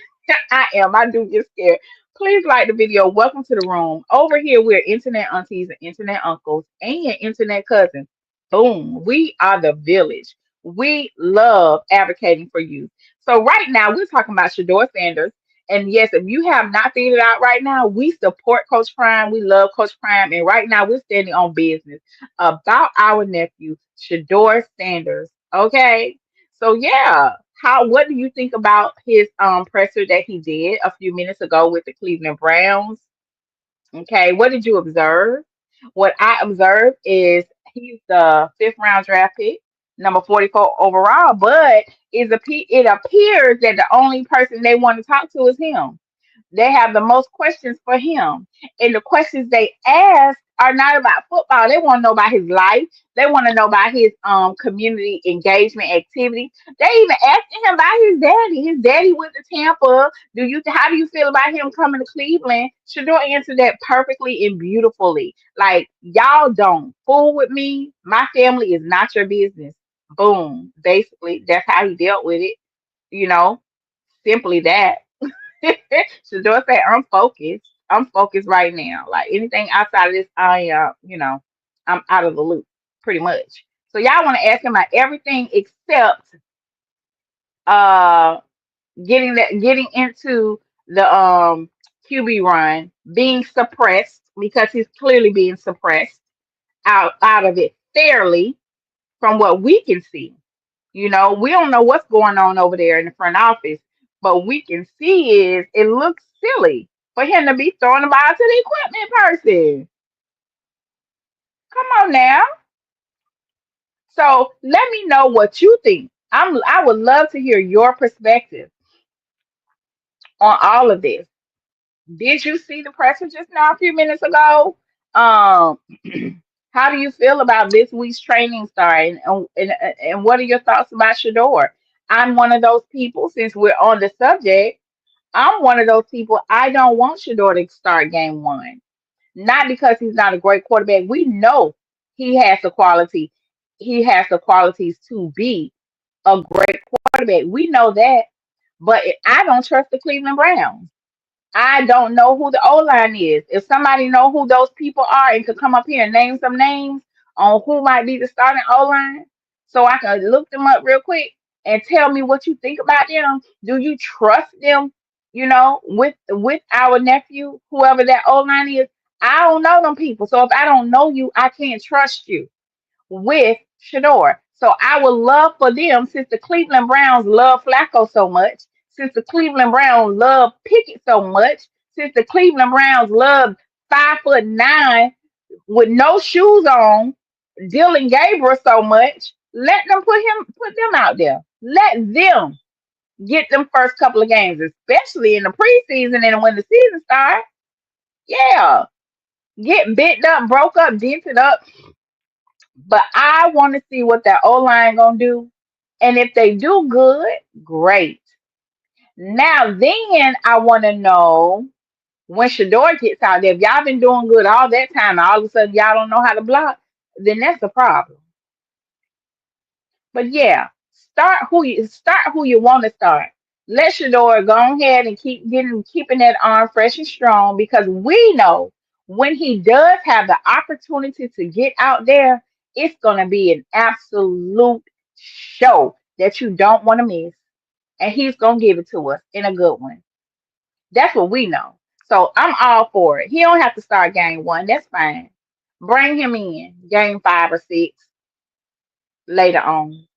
I do get scared. Please like the video. Welcome to the room. Over here, we're internet aunties and internet uncles and internet cousins. Boom. We are the village. We love advocating for you. So right now, we're talking about Shedeur Sanders. And yes, if you have not figured it out right now, we support Coach Prime. We love Coach Prime. And right now, we're standing on business about our nephew, Shedeur Sanders. Okay. So yeah, what do you think about his presser that he did a few minutes ago with the Cleveland Browns? Okay, what did you observe? What I observed is he's the fifth round draft pick, number 44 overall, but it appears that the only person they want to talk to is him. They have the most questions for him. And the questions they ask are not about football. They want to know about his life. They want to know about his community engagement activity. They even asking him about his daddy. His daddy went to Tampa. How do you feel about him coming to Cleveland? Shedeur answered that perfectly and beautifully. Like, y'all don't fool with me. My family is not your business. Boom. Basically, that's how he dealt with it, you know, simply that. Shedeur said, I'm focused. I'm focused right now. Like anything outside of this, I'm out of the loop, pretty much. So y'all want to ask him about everything except uh getting into the QB run, being suppressed because he's clearly being suppressed out of it fairly from what we can see. We don't know what's going on over there in the front office, but we can see is it looks silly for him to be throwing the ball to the equipment person. Come on now. So let me know what you think. I would love to hear your perspective on all of this. Did you see the presser just now a few minutes ago? Um, how do you feel about this week's training starting? And what are your thoughts about Shedeur? I'm one of those people, since we're on the subject, I'm one of those people. I don't want Shedeur to start game one. Not because he's not a great quarterback. We know he has the quality. He has the qualities to be a great quarterback. We know that. But I don't trust the Cleveland Browns. I don't know who the O line is. If somebody know who those people are and could come up here and name some names on who might be the starting O line, so I can look them up real quick and tell me what you think about them. Do you trust them? With our nephew, whoever that O line is, I don't know them people. So if I don't know you, I can't trust you with Shedeur. So I would love for them, since the Cleveland Browns love Flacco so much, since the Cleveland Browns love Pickett so much, since the Cleveland Browns love 5'9" with no shoes on, Dylan Gabriel so much, let them put them out there. Let them get them first couple of games, especially in the preseason and when the season starts. Yeah. get bent up, broke up, dented up. But I want to see what that O line gonna do. And if they do good, great. Now then I want to know when Shedeur gets out there, if y'all been doing good all that time, and all of a sudden y'all don't know how to block, then that's a problem. But yeah, start who you want to start. Let Shedeur go ahead and keeping that arm fresh and strong because we know when he does have the opportunity to get out there, it's gonna be an absolute show that you don't want to miss. And he's gonna give it to us in a good one. That's what we know. So I'm all for it. He don't have to start game one. That's fine. Bring him in game 5 or 6 later on.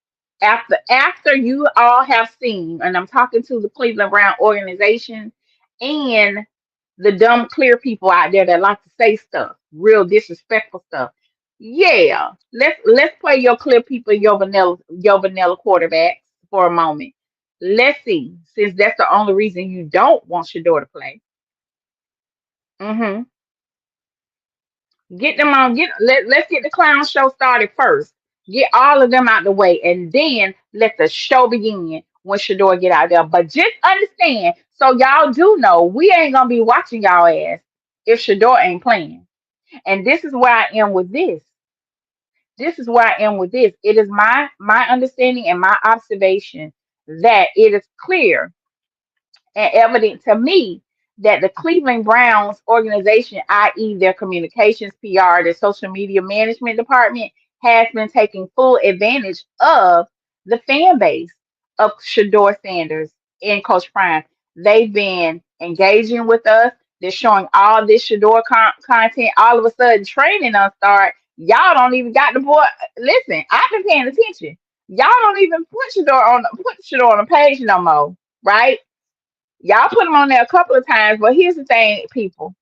After you all have seen, and I'm talking to the Cleveland Brown organization and the dumb clear people out there that like to say stuff, real disrespectful stuff. Yeah, let's play your clear people, your vanilla quarterbacks for a moment. Let's see, since that's the only reason you don't want your daughter to play. Hmm. Get them on. Let's get the clown show started first. Get all of them out the way, and then let the show begin when Shador get out there. But just understand, so y'all do know, we ain't gonna be watching y'all ass if Shador ain't playing. And this is where I am with this. This is where I am with this. It is my understanding and my observation that it is clear and evident to me that the Cleveland Browns organization, i.e., their communications, PR, their social media management department, has been taking full advantage of the fan base of Shedeur Sanders and Coach Prime. They've been engaging with us. They're showing all this Shedeur content. All of a sudden, training us start. Y'all don't even got the boy. Listen, I've been paying attention. Y'all don't even put Shedeur on the page no more, right? Y'all put them on there a couple of times, but here's the thing, people.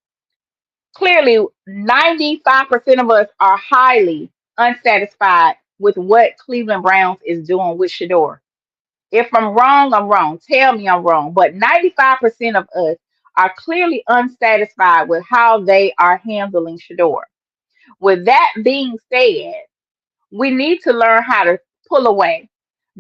Clearly, 95% of us are highly unsatisfied with what Cleveland Browns is doing with Shedeur. If I'm wrong, I'm wrong. Tell me I'm wrong. But 95% of us are clearly unsatisfied with how they are handling Shedeur. With that being said, we need to learn how to pull away.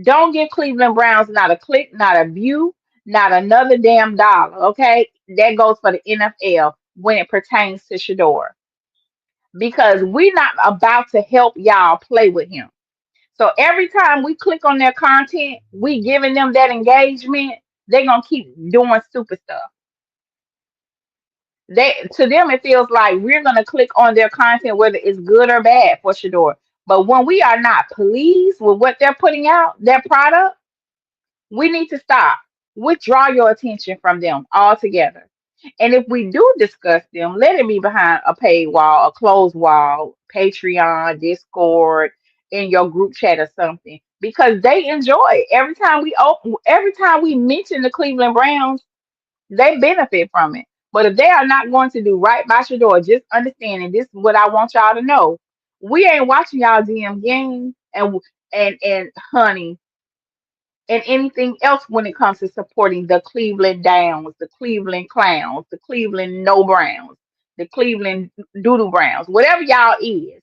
Don't give Cleveland Browns not a click, not a view, not another damn dollar. Okay, that goes for the NFL when it pertains to Shador, because we're not about to help y'all play with him. So every time we click on their content, we giving them that engagement. They're gonna keep doing stupid stuff. To them it feels like we're gonna click on their content whether it's good or bad for Shador. But when we are not pleased with what they're putting out, their product, we need to stop. Withdraw your attention from them altogether. And if we do discuss them, let it be behind a paywall, a closed wall, Patreon, Discord, in your group chat or something, because they enjoy it. Every time we mention the Cleveland Browns, they benefit from it. But if they are not going to do right by Shador, just understand, and this is what I want y'all to know: we ain't watching y'all DM games and honey and anything else when it comes to supporting the Cleveland Downs, the Cleveland Clowns, the Cleveland No Browns, the Cleveland Doodle Browns, whatever y'all is.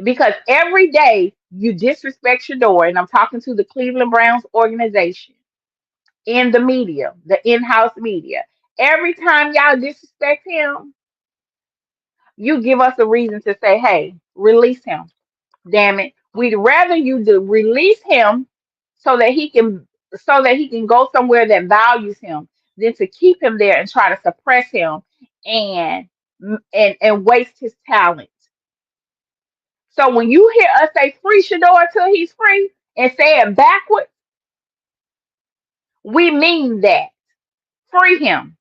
Because every day you disrespect Shador, and I'm talking to the Cleveland Browns organization in the media, the in-house media. Every time y'all disrespect him, you give us a reason to say, hey, release him. Damn it. We'd rather you release him so that he can go somewhere that values him than to keep him there and try to suppress him and and waste his talent. So when you hear us say free Shador till he's free and say it backwards, we mean that. Free him.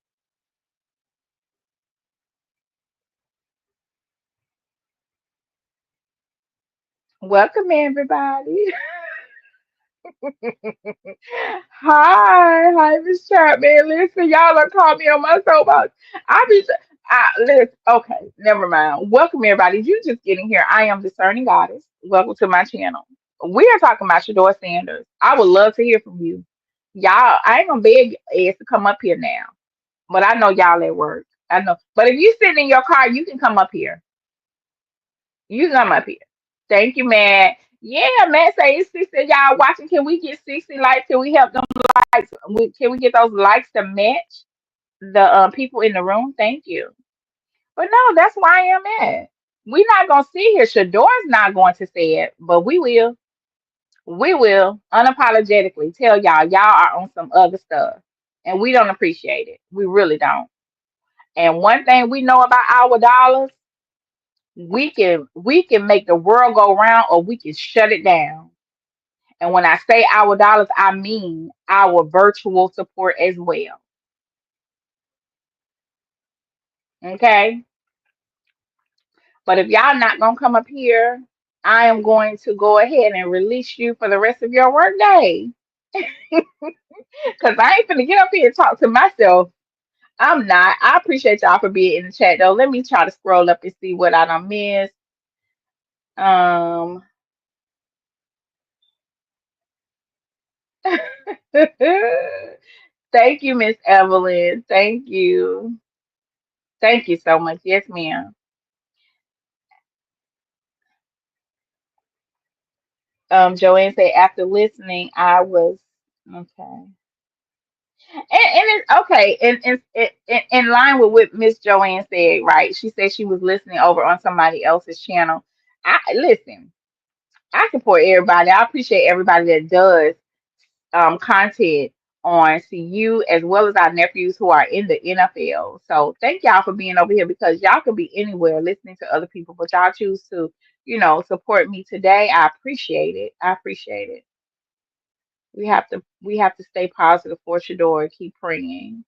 Welcome everybody. Hi, Miss Chapman. Listen, y'all don't call me on my soapbox. I be, listen. Okay, never mind. Welcome everybody. You just getting here. I am discerning goddess. Welcome to my channel. We are talking about Shedeur Sanders. I would love to hear from you, y'all. I ain't gonna beg ass to come up here now, but I know y'all at work. I know. But if you sit in your car, you can come up here. You can come up here. Thank you, man. Yeah, man. Say it's 60 y'all watching. Can we get 60 likes? Can we help them likes? Can we get those likes to match the people in the room? Thank you. But no, that's where I am at. We're not gonna sit here. Shadore's not going to say it, but we will. We will unapologetically tell y'all are on some other stuff, and we don't appreciate it. We really don't. And one thing we know about our dollars, we can make the world go round, or we can shut it down. And when I say our dollars, I mean our virtual support as well. Okay. But if y'all not gonna come up here, I am going to go ahead and release you for the rest of your workday. Cause I ain't finna get up here and talk to myself. I'm not. I appreciate y'all for being in the chat though. Let me try to scroll up and see what I done missed. Um Thank you, Miss Evelyn. Thank you. Thank you so much. Yes, ma'am. Joanne said after listening, I was okay. And it's okay. In line with what Miss Joanne said, right? She said she was listening over on somebody else's channel. I listen. I support everybody. I appreciate everybody that does content on CU as well as our nephews who are in the NFL. So thank y'all for being over here because y'all could be anywhere listening to other people, but y'all choose to, support me today. I appreciate it. I appreciate it. We have to stay positive for Shedeur. Keep praying.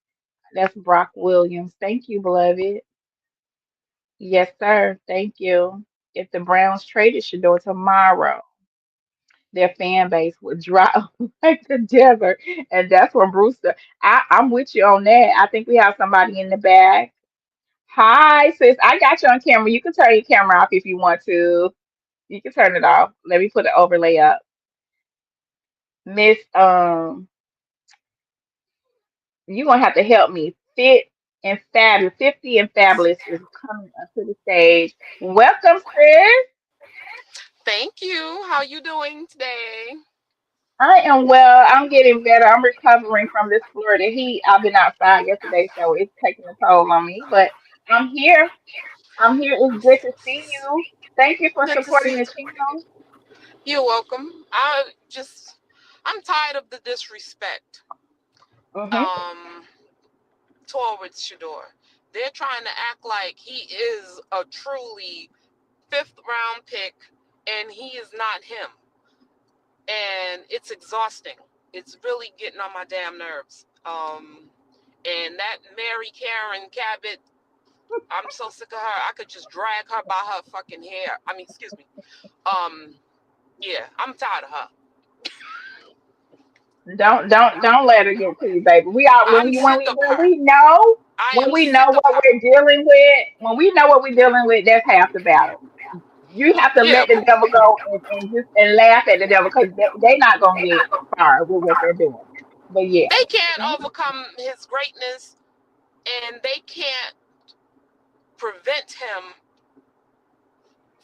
That's Brock Williams. Thank you, beloved. Yes, sir. Thank you. If the Browns traded Shedeur tomorrow, their fan base would drop like the desert. And that's from Brewster. I'm with you on that. I think we have somebody in the back. Hi, sis. I got you on camera. You can turn your camera off if you want to. You can turn it off. Let me put the overlay up. Miss, you're gonna have to help me. Fit and Fabulous, 50 and Fabulous is coming up to the stage. Welcome, sis. Thank you. How you doing today? I am well. I'm getting better. I'm recovering from this Florida heat. I've been outside yesterday, so it's taking a toll on me. But I'm here. I'm here. It's good to see you. Thank you for Good to supporting see the you. channel. You're welcome. I'm tired of the disrespect Mm-hmm. towards Shedeur. They're trying to act like he is a truly fifth round pick and he is not him. And it's exhausting. It's really getting on my damn nerves. And that Mary Karen Cabot, I'm so sick of her. I could just drag her by her fucking hair. I mean, excuse me. Yeah, I'm tired of her. Don't let her get to you, baby. We are when I'm we when sick we of when her. we know I when am we know sick of what her. we're dealing with. When we know what we're dealing with, that's half the battle. You have to Yeah, let the devil go and laugh at the devil because they're not gonna get far with what they're doing. But yeah. they can't overcome his greatness and they can't prevent him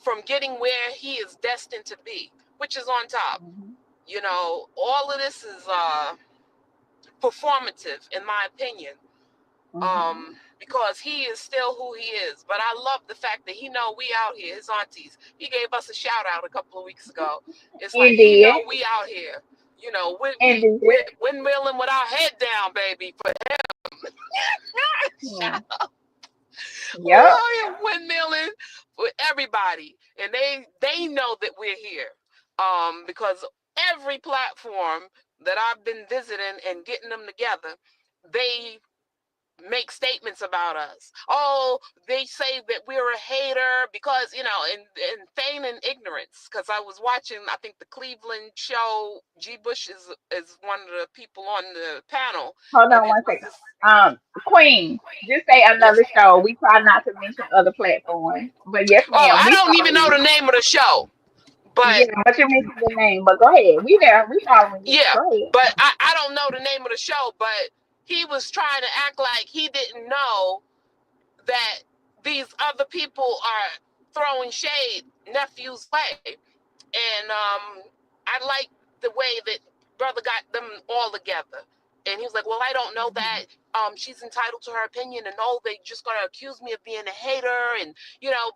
from getting where he is destined to be, which is on top. Mhm. You know, all of this is performative, in my opinion, Mhm. because he is still who he is. But I love the fact that he know we out here, his aunties. He gave us a shout out a couple of weeks ago. It's like he Indeed. know we out here. You know, we Indeed. windmilling with our head down, baby. For him, Yeah. shut up. We Yep. out here windmilling with everybody, and they know that we're here. Because every platform that I've been visiting and getting them together, they make statements about us. Oh, they say that we're a hater because, and feigning ignorance. Because I was watching, I think the Cleveland show, G. Bush is one of the people on the panel, Hold and on it one was second. this. Queen, just say Yes. another show. We try not to mention other platforms. But yes, Oh, ma'am, I we don't follow even know you. the name of the show, but Yeah, but you mentioned the name. But go ahead. We there. We following you. yeah, Go ahead. but I don't know the name of the show, but he was trying to act like he didn't know that these other people are throwing shade nephew's way. And I like the way that brother got them all together. And he was like, well, I don't know that. She's entitled to her opinion, and no, they just gonna accuse me of being a hater, and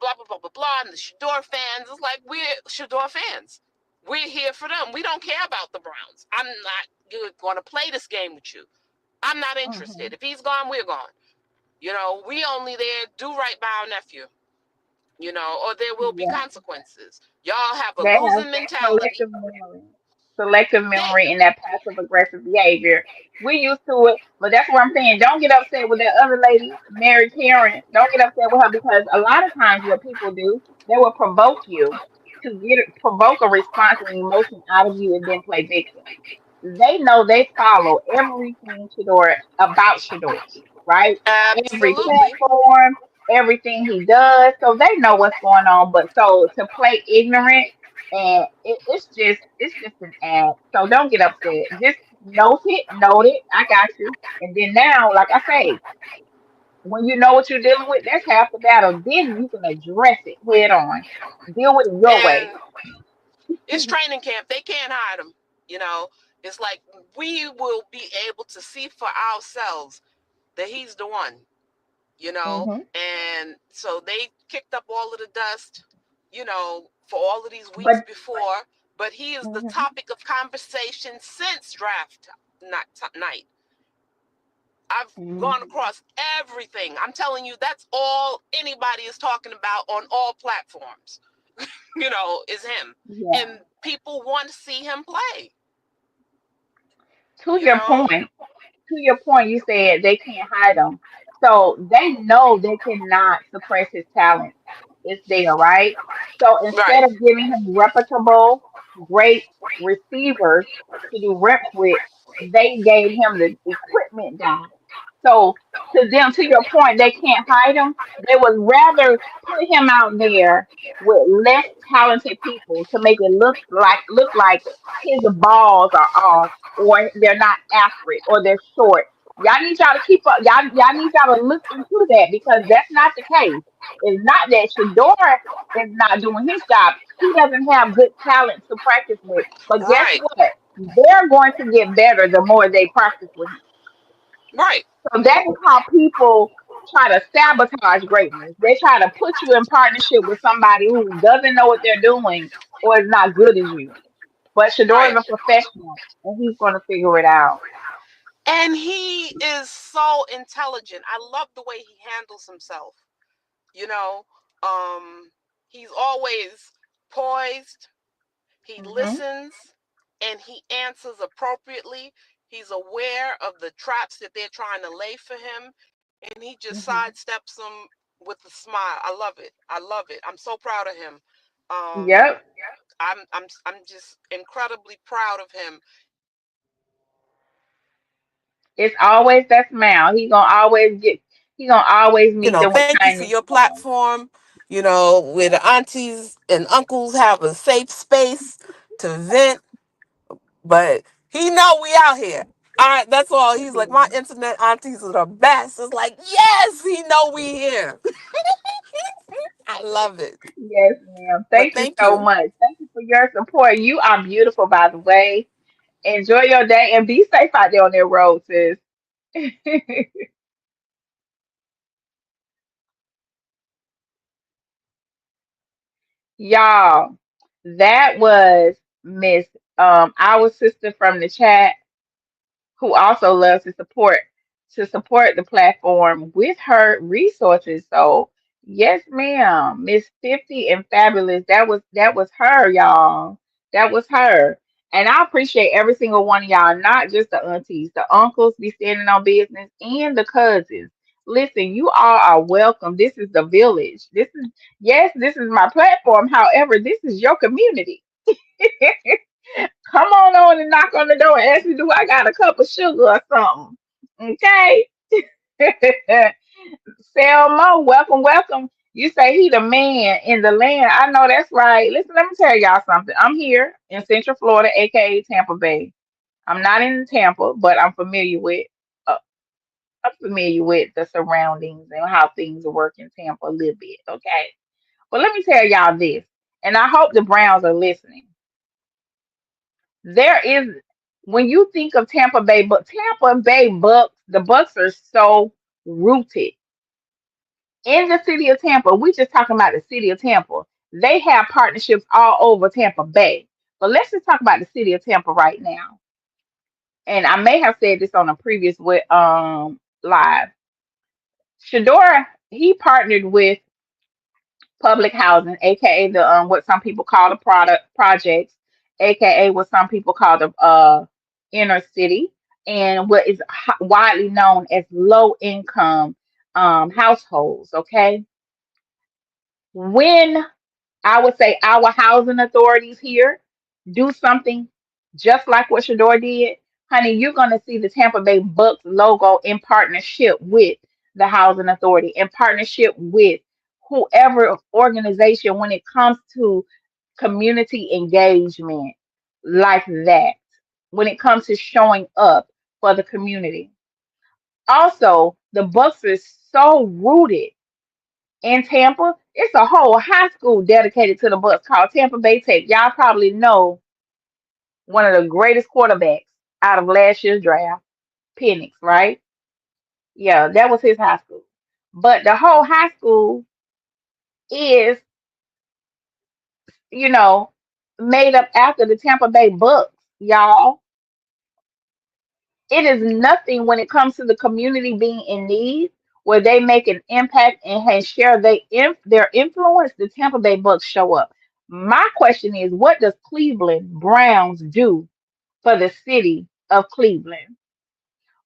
blah blah blah blah blah. And the Shedeur fans, it's like, we're Shedeur fans. We're here for them. We don't care about the Browns. I'm not going to play this game with you. I'm not Mhm. interested. If he's gone, we're gone. We only there do right by our nephew. Or there will be Yeah, consequences. Y'all have a they have losing mentality. selective memory, selective They memory, and that passive aggressive behavior. We used to it, but that's what I'm saying. Don't get upset with that other lady, Mary Karen. Don't get upset with her because a lot of times what people do, they will provoke you to provoke a response and emotion out of you, and then play victim. They know they follow everything Shedeur about Shedeur, right? Every absolutely platform, everything he does. So they know what's going on. But so to play ignorant and it's just an ad. So don't get upset. Just note it. I got you. And then now, like I say, when you know what you're dealing with, that's half the battle. Then you can address it head on. Deal with it your way. and it's training camp. They can't hide him. You know, it's like we will be able to see for ourselves that he's the one. Hmm. And so they kicked up all of the dust. For all of these weeks But before. But he is the mhm, topic of conversation since draft night. I've mhm, gone across everything. I'm telling you, that's all anybody is talking about on all platforms. Is him. yeah. And people want to see him play, To you your know? point, you said they can't hide him. So they know they cannot suppress his talent. It's there, right? So Right. instead of giving him reputable, great receivers to do reps with, they gave him the equipment guy. So to them, to your point, they can't hide him. They would rather put him out there with less talented people to make it look like his balls are off or they're not accurate or they're short. Y'all need y'all to keep up. Y'all need y'all to look into that because that's not the case. It's not that Shedeur is not doing his job. He doesn't have good talent to practice with. But guess Right. what? They're going to get better the more they practice with him. Right. So that is how people try to sabotage greatness. They try to put you in partnership with somebody who doesn't know what they're doing or is not good as you. But Shador is Right. a professional and he's going to figure it out. And he is so intelligent. I love the way he handles himself. You know, um, he's always poised. He Hmm. listens and he answers appropriately. He's aware of the traps that they're trying to lay for him, and he just Hmm. sidesteps them with a smile. I love it. I love it. I'm so proud of him. Um, Yep. I'm just incredibly proud of him. It's always that smile. He gonna always meet them with Thank you for kindness. your platform. Where the aunties and uncles have a safe space to vent, but he know we out here. All right, that's all. He's like, my internet aunties are the best. It's like, yes, he know we here. I love it. Yes, ma'am. But Thank you thank so you. much. Thank you for your support. You are beautiful, by the way. Enjoy your day and be safe out there on that road, sis. Y'all, that was Miss our sister from the chat who also loves to support the platform with her resources. So yes, ma'am. Miss 50 and Fabulous. That was her, y'all. That was her. And I appreciate every single one of y'all, not just the aunties, the uncles be standing on business, and the cousins. Listen, you all are welcome. This is the village. This is my platform. However, this is your community. Come on and knock on the door and ask me, do I got a cup of sugar or something? Okay. Selma, welcome, welcome. You say he the man in the land. I know that's right. Listen, let me tell y'all something. I'm here in Central Florida, aka Tampa Bay. I'm not in Tampa, but I'm familiar with. Uh, I'm familiar with the surroundings and how things work in Tampa a little bit. Okay. But let me tell y'all this, and I hope the Browns are listening. There is, when you think of Tampa Bay, but Tampa Bay Bucks, the Bucks are so rooted in the city of Tampa. We just talking about the city of Tampa. They have partnerships all over Tampa Bay. But let's just talk about the city of Tampa right now. And I may have said this on a previous live. Shedeur, he partnered with public housing, aka the what some people call the product projects, aka what some people call the inner city, and what is widely known as low income households. Okay, when I would say our housing authorities here do something just like what Shador did, honey, you're gonna see the Tampa Bay Bucks logo in partnership with the housing authority, in partnership with whoever organization when it comes to community engagement like that, when it comes to showing up for the community. Also, the Bucks is so rooted in Tampa. It's a whole high school dedicated to the Bucks called Tampa Bay Tech. Y'all probably know one of the greatest quarterbacks out of last year's draft, Penix, right? Yeah, that was his high school. But the whole high school is, you know, made up after the Tampa Bay Bucks, y'all. It is nothing when it comes to the community being in need, where they make an impact and share their influence. The Tampa Bay Bucks show up. My question is, what does Cleveland Browns do for the city of Cleveland?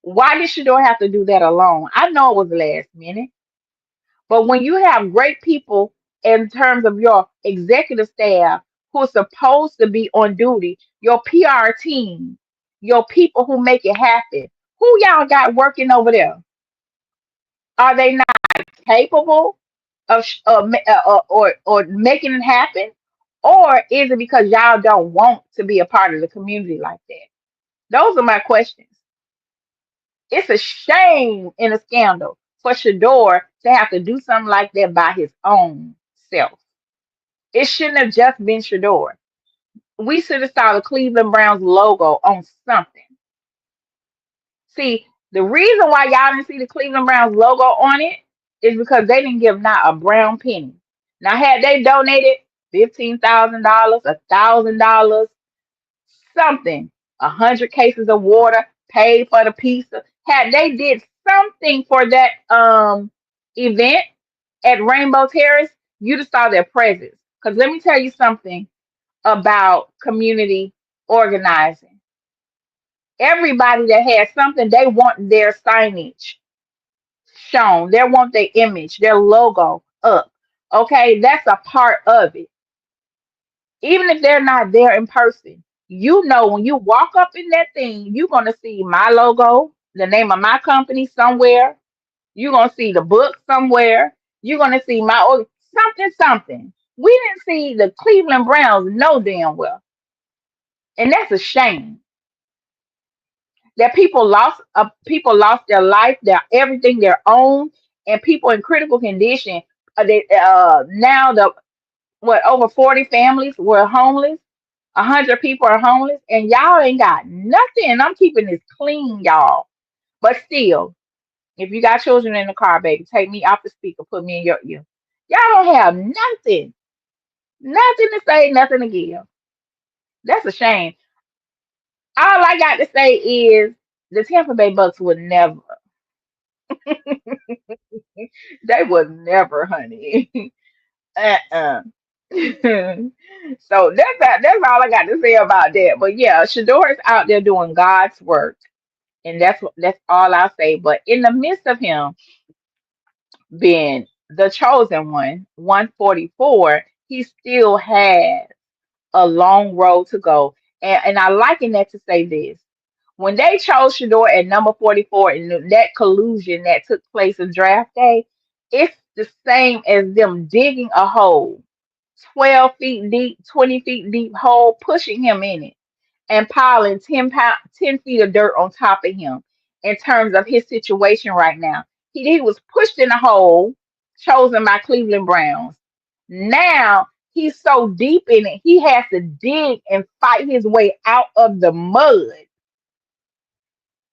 Why did Shador have to do that alone? I know it was last minute, but when you have great people in terms of your executive staff who are supposed to be on duty, your PR team, your people who make it happen, who y'all got working over there? Are they not capable of or making it happen? Or is it because y'all don't want to be a part of the community like that? Those are my questions. It's a shame and a scandal for Shador to have to do something like that by his own self. It shouldn't have just been Shador. We should have saw the Cleveland Browns logo on something. See, the reason why y'all didn't see the Cleveland Browns logo on it is because they didn't give not a brown penny. Now, had they donated $15,000, $1,000, something, 100 cases of water, paid for the pizza, had they did something for that event at Rainbow Terrace, you'd have saw their presence. Because let me tell you something about community organizing. Everybody that has something, they want their signage shown. They want their image, their logo up. Okay, that's a part of it. Even if they're not there in person, you know, when you walk up in that thing, you're going to see my logo, the name of my company somewhere. You're going to see the book somewhere. You're going to see something, something. We didn't see the Cleveland Browns no damn well. And that's a shame that people lost their life, their everything, their own, and people in critical condition. Now over 40 families were homeless. 100 people are homeless, and y'all ain't got nothing. I'm keeping this clean, y'all. But still, if you got children in the car, baby, take me off the speaker, put me in your ear. Y'all don't have nothing, nothing to say, nothing to give. That's a shame. All I got to say is the Tampa Bay Bucks would never, they would never, honey. uh-uh. So that's all I got to say about that. But yeah, Shador is out there doing God's work, and that's all I'll say. But in the midst of him being the chosen one, 144, he still has a long road to go. And I liken that to say this. When they chose Shador at number 44 and that collusion that took place in draft day, it's the same as them digging a hole 12 feet deep, 20 feet deep hole, pushing him in it and piling 10 feet of dirt on top of him. in terms of his situation right now. He was pushed in a hole, chosen by Cleveland Browns. Now he's so deep in it, he has to dig and fight his way out of the mud,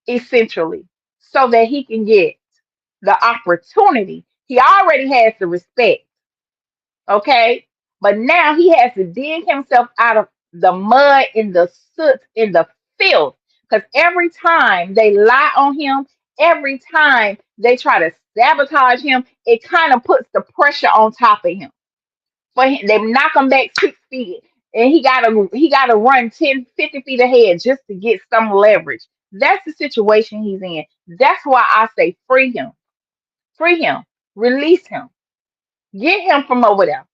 essentially, so that he can get the opportunity. He already has the respect, okay? But now he has to dig himself out of the mud, in the soot, in the filth. Because every time they lie on him, every time they try to sabotage him, it kind of puts the pressure on top of him. For him, they knock him back 6 feet, and he gotta run 10, 50 feet ahead just to get some leverage. That's the situation he's in. That's why I say free him, release him, get him from over there.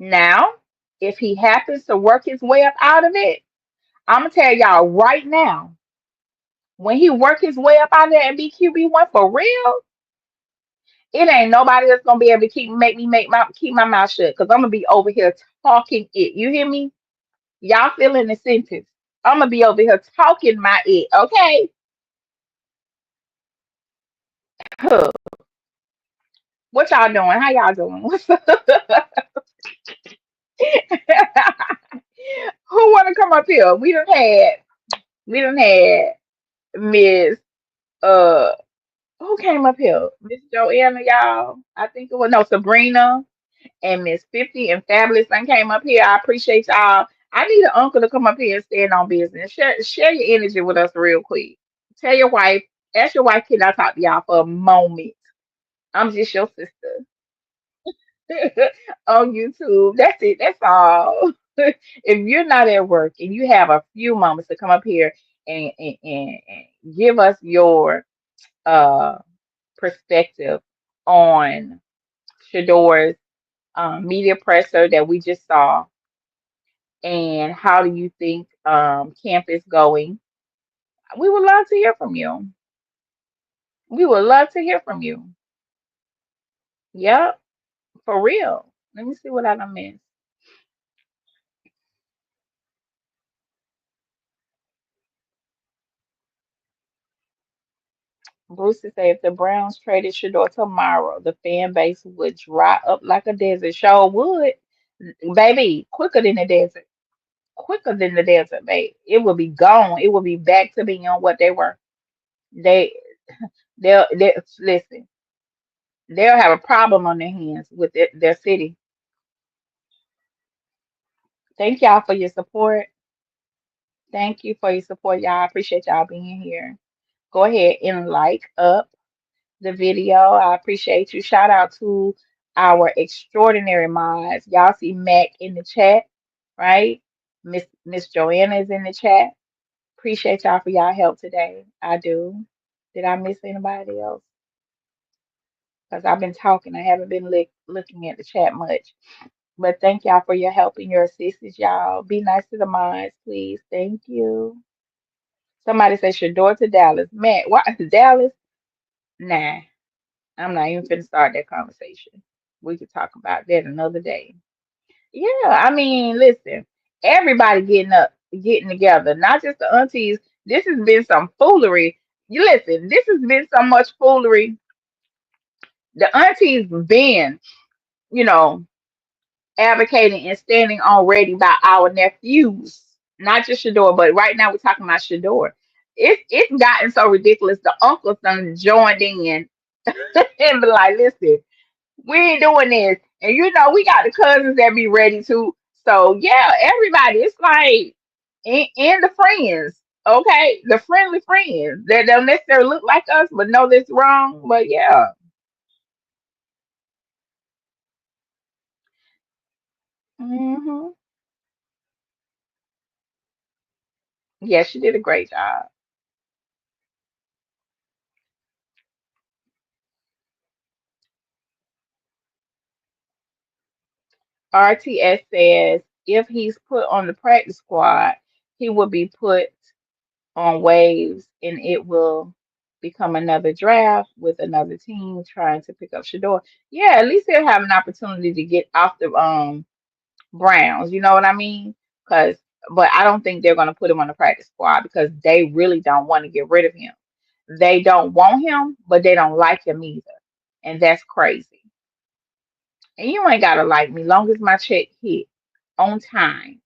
Now, if he happens to work his way up out of it, I'm gonna tell y'all right now, when he work his way up out of there and be QB1 for real, it ain't nobody that's gonna be able to keep my mouth shut, because I'm gonna be over here talking it. You hear me? Y'all feeling the sentence? I'm gonna be over here talking my it, okay? Huh. What y'all doing? How y'all doing? What's up? Who wanna come up here? We done had Miss uh who came up here? Miss Joanna, y'all. I think it was no Sabrina and Miss 50 and Fabulous and came up here. I appreciate y'all. I need an uncle to come up here and stand on business. Share your energy with us real quick. Tell your wife, ask your wife, can I talk to y'all for a moment? I'm just your sister on YouTube. That's it. That's all. If you're not at work and you have a few moments to come up here and give us your uh perspective on Shedeur's media presser that we just saw, and how do you think camp is going? We would love to hear from you. We would love to hear from you. Yep, for real. Let me see what I done missed. Bruce said if the Browns traded Shedeur tomorrow, the fan base would dry up like a desert. Sure would, baby, quicker than the desert. Quicker than the desert, babe. It will be gone. It will be back to being what they were. They they listen. They'll have a problem on their hands with their city. Thank y'all for your support. Thank you for your support, y'all. I appreciate y'all being here. Go ahead and like up the video. I appreciate you. Shout out to our extraordinary mods. Y'all see Mac in the chat, right? Miss Joanna is in the chat. Appreciate y'all for y'all help today. I do. Did I miss anybody else? Because I've been talking. I haven't been looking at the chat much. But thank y'all for your help and your assistance, y'all. Be nice to the mods, please. Thank you. Somebody said Shedeur to Dallas. Man, why Dallas? Nah, I'm not even finna start that conversation. We could talk about that another day. Yeah, I mean, listen, everybody getting together, not just the aunties. This has been some foolery. You listen, this has been so much foolery. The aunties been, you know, advocating and standing on ready by our nephews, not just Shedeur, but right now we're talking about Shedeur. It's gotten so ridiculous. The uncles done joined in and be like, listen, we ain't doing this. And you know, we got the cousins that be ready to. So yeah, everybody, it's like and the friends, okay? The friendly friends that don't necessarily look like us but know this wrong. But yeah. hmm Yeah, she did a great job. RTS says if he's put on the practice squad, he will be put on waves and it will become another draft with another team trying to pick up Shador. Yeah, at least he'll have an opportunity to get off the Browns. You know what I mean? Because but I don't think they're going to put him on the practice squad because they really don't want to get rid of him. They don't want him, but they don't like him either. And that's crazy. And you ain't gotta like me long as my check hit on time.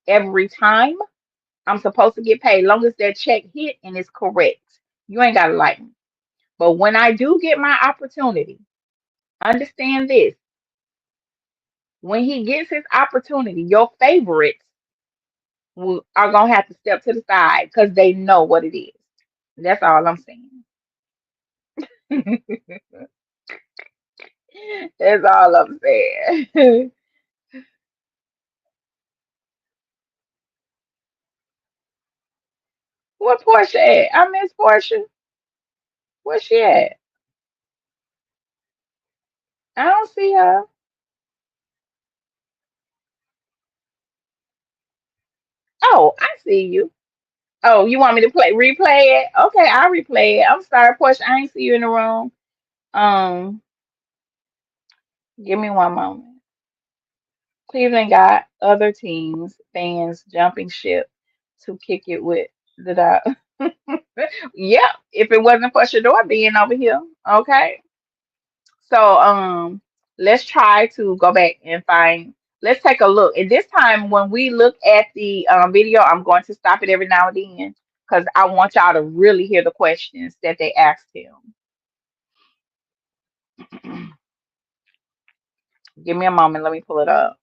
Every time I'm supposed to get paid, long as that check hit and it's correct. You ain't gotta like me. But when I do get my opportunity, understand this. When he gets his opportunity, your favorites are gonna have to step to the side because they know what it is. That's all I'm saying. That's all I'm saying. What Portia at? I miss Portia. Where she at? I don't see her. Oh, I see you. Oh, you want me to replay it? Okay, I'll replay it. I'm sorry, Portia. I ain't see you in the room. Um, give me one moment. Cleveland got other teams, fans jumping ship to kick it with the dog. Yep, if it wasn't for Shedeur being over here. Okay. So let's try to go back and find let's take a look. And this time when we look at the video, I'm going to stop it every now and then because I want y'all to really hear the questions that they asked him. Give me a moment, let me pull it up.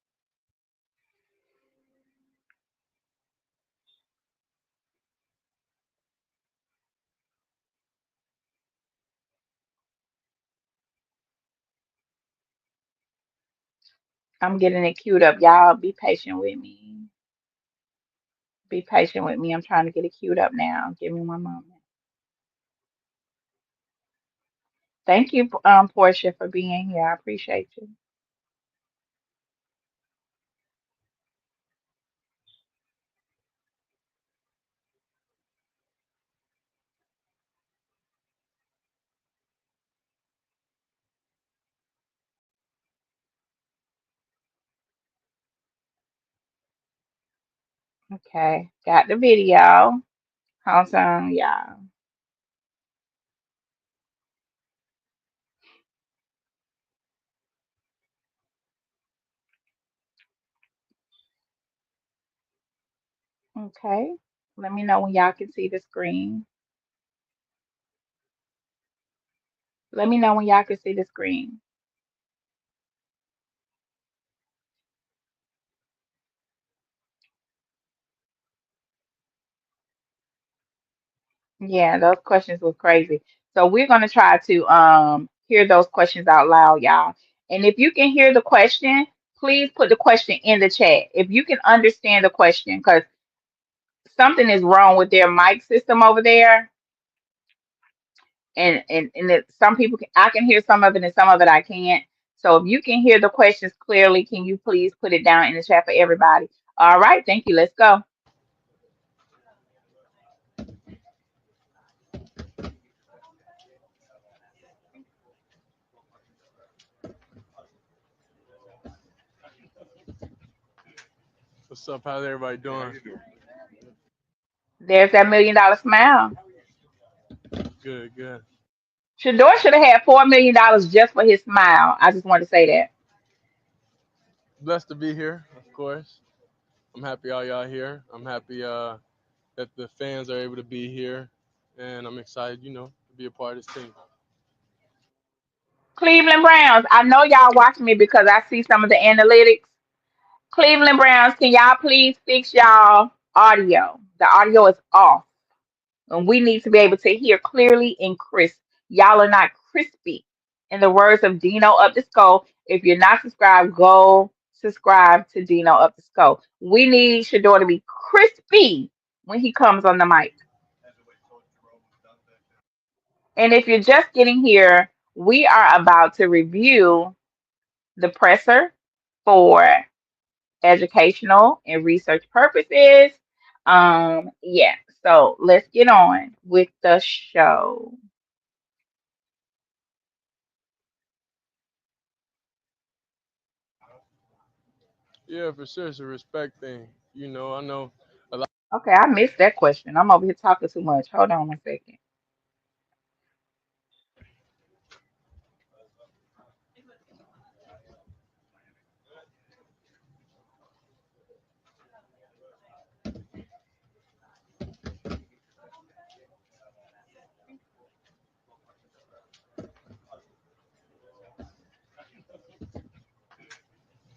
I'm getting it queued up. Y'all be patient with me. Be patient with me. I'm trying to get it queued up now. Give me one moment. Thank you, Portia, for being here. I appreciate you. Okay, got the video. Hold on, y'all. Okay. Let me know when y'all can see the screen. Let me know when y'all can see the screen. Yeah, those questions were crazy. So we're gonna try to hear those questions out loud, y'all. And if you can hear the question, please put the question in the chat. If you can understand the question, because something is wrong with their mic system over there. Some people can, I can hear some of it and some of it I can't. So if you can hear the questions clearly, can you please put it down in the chat for everybody? All right, thank you. Let's go. What's up? How's everybody doing? There's that $1 million smile. Good, good. Shador should have had $4 million just for his smile. I just want to say that. Blessed to be here, of course. I'm happy all y'all here. I'm happy that the fans are able to be here, and I'm excited, to be a part of this team. Cleveland Browns. I know y'all watching me because I see some of the analytics. Cleveland Browns, can y'all please fix y'all audio? The audio is off. And we need to be able to hear clearly and crisp. Y'all are not crispy. In the words of Dino Up the Skull, if you're not subscribed, go subscribe to Dino Up the Skull. We need Shador to be crispy when he comes on the mic. And if you're just getting here, we are about to review the presser for educational and research purposes. Yeah, so let's get on with the show. Yeah, for sure, it's a respect thing. I know Okay, I missed that question. I'm over here talking too much. Hold on one second.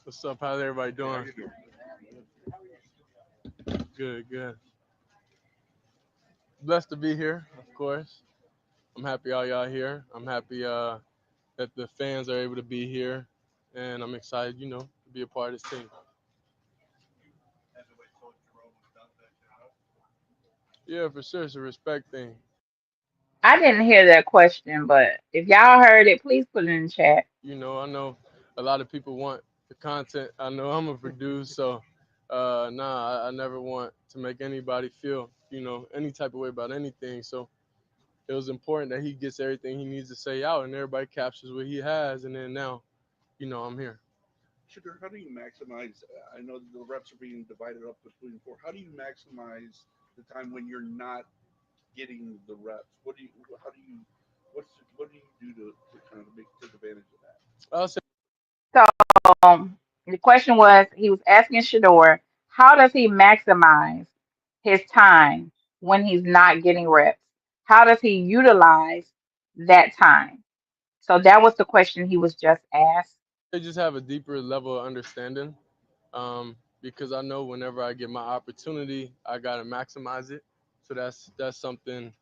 What's up? How's everybody doing? Good, good. Blessed to be here, of course. I'm happy all y'all here. I'm happy that the fans are able to be here, and I'm excited, to be a part of this team. Yeah, for sure, it's a respect thing. I didn't hear that question, but if y'all heard it, please put it in the chat. I know a lot of people want the content. I know I'm a producer, so I never want to make anybody feel, any type of way about anything. So it was important that he gets everything he needs to say out, and everybody captures what he has, and then now, I'm here. Shedeur, how do you maximize? I know the reps are being divided up between four. How do you maximize the time when you're not getting the reps? What do you? How do you? What do you do to kind of take advantage of that? I'll say So the question was, he was asking Shador, how does he maximize his time when he's not getting reps? How does he utilize that time? So that was the question he was just asked. they just have a deeper level of understanding, because I know whenever I get my opportunity, I gotta maximize it. So that's something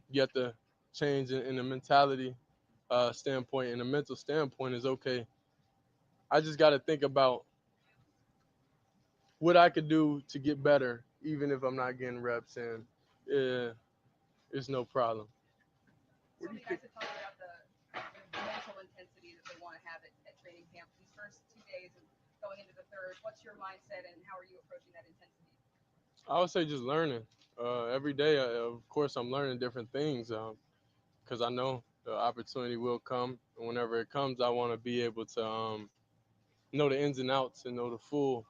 you have to change in the mentality standpoint and the mental standpoint is okay. I just got to think about what I could do to get better, even if I'm not getting reps, and it's no problem. Some of you guys have talked about the mental intensity that they want to have at training camp these first 2 days and going into the third. What's your mindset and how are you approaching that intensity? I would say just learning. Every day, of course, I'm learning different things because I know the opportunity will come. And whenever it comes, I want to be able to know the ins and outs and know the full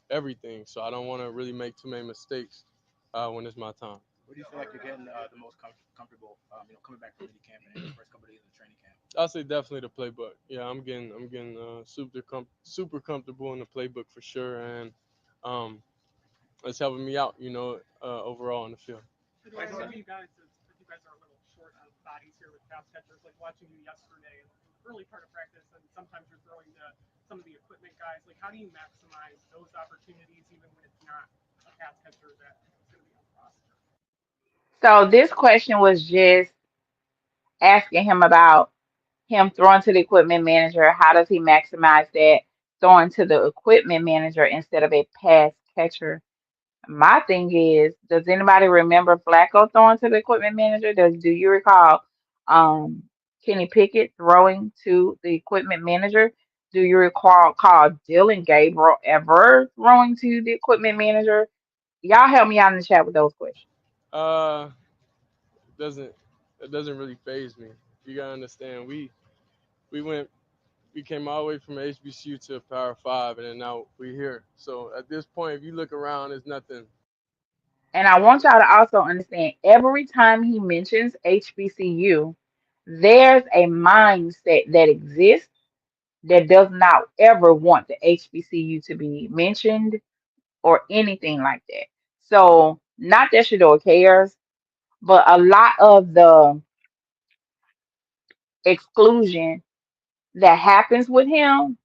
everything. So I don't want to really make too many mistakes when it's my time. Where do you feel like you're getting the most comfortable? Coming back from mini camp and in the first couple of days of training camp. I'll say definitely the playbook. Yeah, I'm getting super comfortable in the playbook for sure, and um, it's helping me out, overall in the field. Shador, I know you guys are a little short on bodies here with pass catchers. Like watching you yesterday, early part of practice, and sometimes you're throwing to some of the equipment guys. Like, how do you maximize those opportunities, even when it's not a pass catcher that's going to be on the roster? So this question was just asking him about him throwing to the equipment manager. How does he maximize that throwing to the equipment manager instead of a pass catcher? My thing is, does anybody remember Flacco throwing to the equipment manager? Do you recall um, Kenny Pickett throwing to the equipment manager? Do you recall Dylan Gabriel ever throwing to the equipment manager? Y'all help me out in the chat with those questions. Uh, doesn't it doesn't really phase me. You gotta understand, we went we came all the way from HBCU to Power Five, and then now we're here. So at this point, if you look around, it's nothing. And I want y'all to also understand every time he mentions HBCU, there's a mindset that exists that does not ever want the HBCU to be mentioned or anything like that. So, not that Shador cares, but a lot of the exclusion that happens with him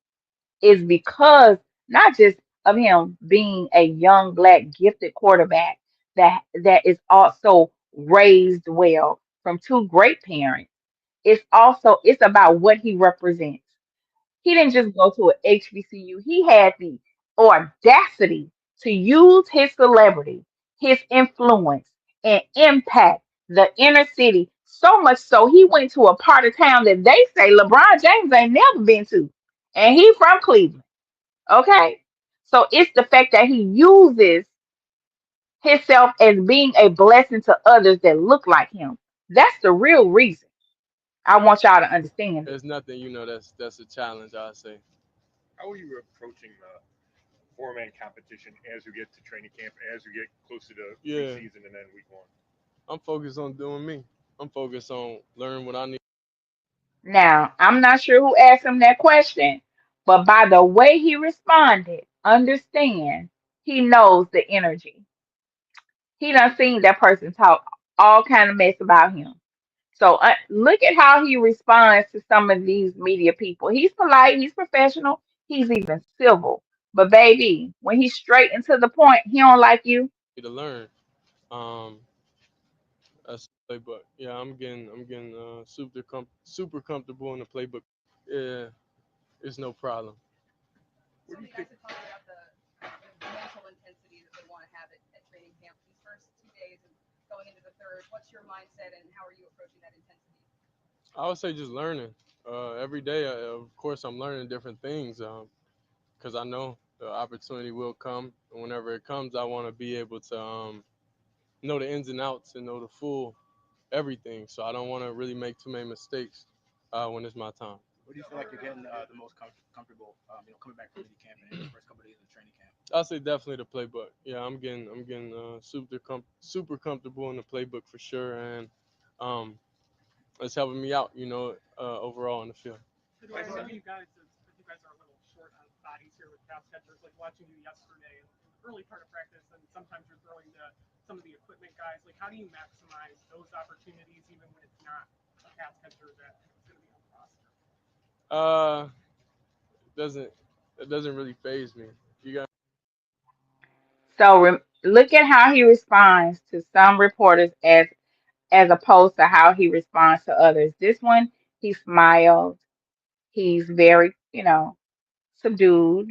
is because not just of him being a young black gifted quarterback that is also raised well from two great parents. It's about what he represents. He didn't just go to an HBCU. He had the audacity to use his celebrity, his influence, and impact the inner city so much so he went to a part of town that they say LeBron James ain't never been to. And he from Cleveland. Okay. So it's the fact that he uses himself as being a blessing to others that look like him. That's the real reason. I want y'all to understand it. There's nothing, that's a challenge. I say. How are you approaching four-man competition as we get to training camp, as we get closer to Yeah, preseason and then week one? I'm focused on doing me. I'm focused on learning what I need. Now, I'm not sure who asked him that question, but by the way he responded, understand he knows the energy. He done seen that person talk all kind of mess about him. So look at how he responds to some of these media people. He's polite, he's professional, he's even civil. But baby, when he's straight and to the point, he don't like you. To learn. Um, that's the playbook. Yeah, I'm getting super comfortable in the playbook. Yeah, it's no problem. Where Some do of you the think? guys have talked about the mental intensity that they want to have at training camp these first 2 days and going into the third. What's your mindset and how are you approaching that intensity? I would say just learning. Every day, of course, I'm learning different things because I know the opportunity will come, and whenever it comes, I want to be able to know the ins and outs and know the full everything. So I don't want to really make too many mistakes when it's my time. Where do you feel like you're getting the most comfortable, coming back from mini camp and the first couple of days of training camp? I'll say definitely the playbook. Yeah, I'm getting super comfortable in the playbook for sure, and um, it's helping me out, overall in the field. Shedeur, I know you guys are a little short on bodies here with pass catchers. Like watching you yesterday in the early part of practice, and sometimes you're throwing to some of the equipment guys. Like, how do you maximize those opportunities even when it's not a pass catcher that's going to be on the roster? Uh, doesn't it doesn't really phase me. You got So look at how he responds to some reporters as opposed to how he responds to others. This one, he smiled. He's very, subdued.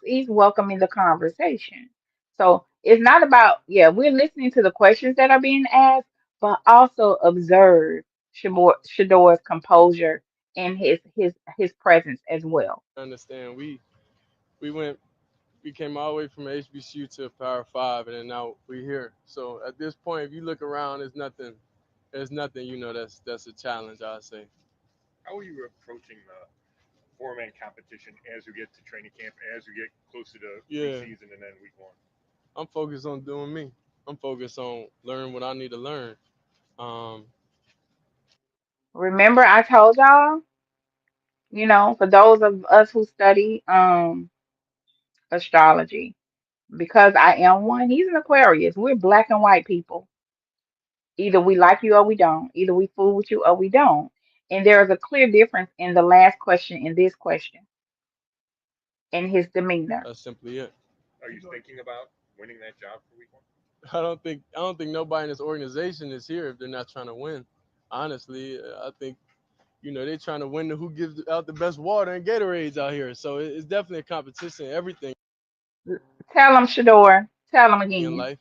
He's welcoming the conversation. So it's not about, yeah, we're listening to the questions that are being asked, but also observe Shador's composure and his presence as well. to understand. We went we came all the way from HBCU to Power Five, and then now we're here. So at this point, if you look around, there's nothing. There's nothing, that's a challenge. I say. How are you approaching the four-man competition as we get to training camp, as we get closer to Yeah, preseason and then week one? I'm focused on doing me. I'm focused on learning what I need to learn. Um, Remember, I told y'all, for those of us who study astrology, because I am one, he's an Aquarius. We're black and white people. Either we like you or we don't. Either we fool with you or we don't. And there is a clear difference in the last question and this question and his demeanor. that's simply it. Are you thinking about winning that job for week one? I don't think nobody in this organization is here if they're not trying to win. Honestly, I think they're trying to win the who gives out the best water and Gatorades out here. So it's definitely a competition. Everything Tell him, Shador. Tell him in again. life.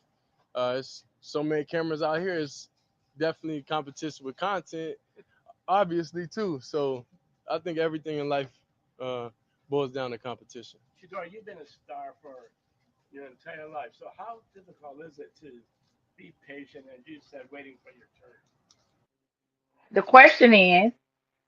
It's so many cameras out here. It's definitely competition with content, obviously too. So I think everything in life uh, boils down to competition. Shedeur, you've been a star for your entire life. So how difficult is it to be patient and you said waiting for your turn? The question is,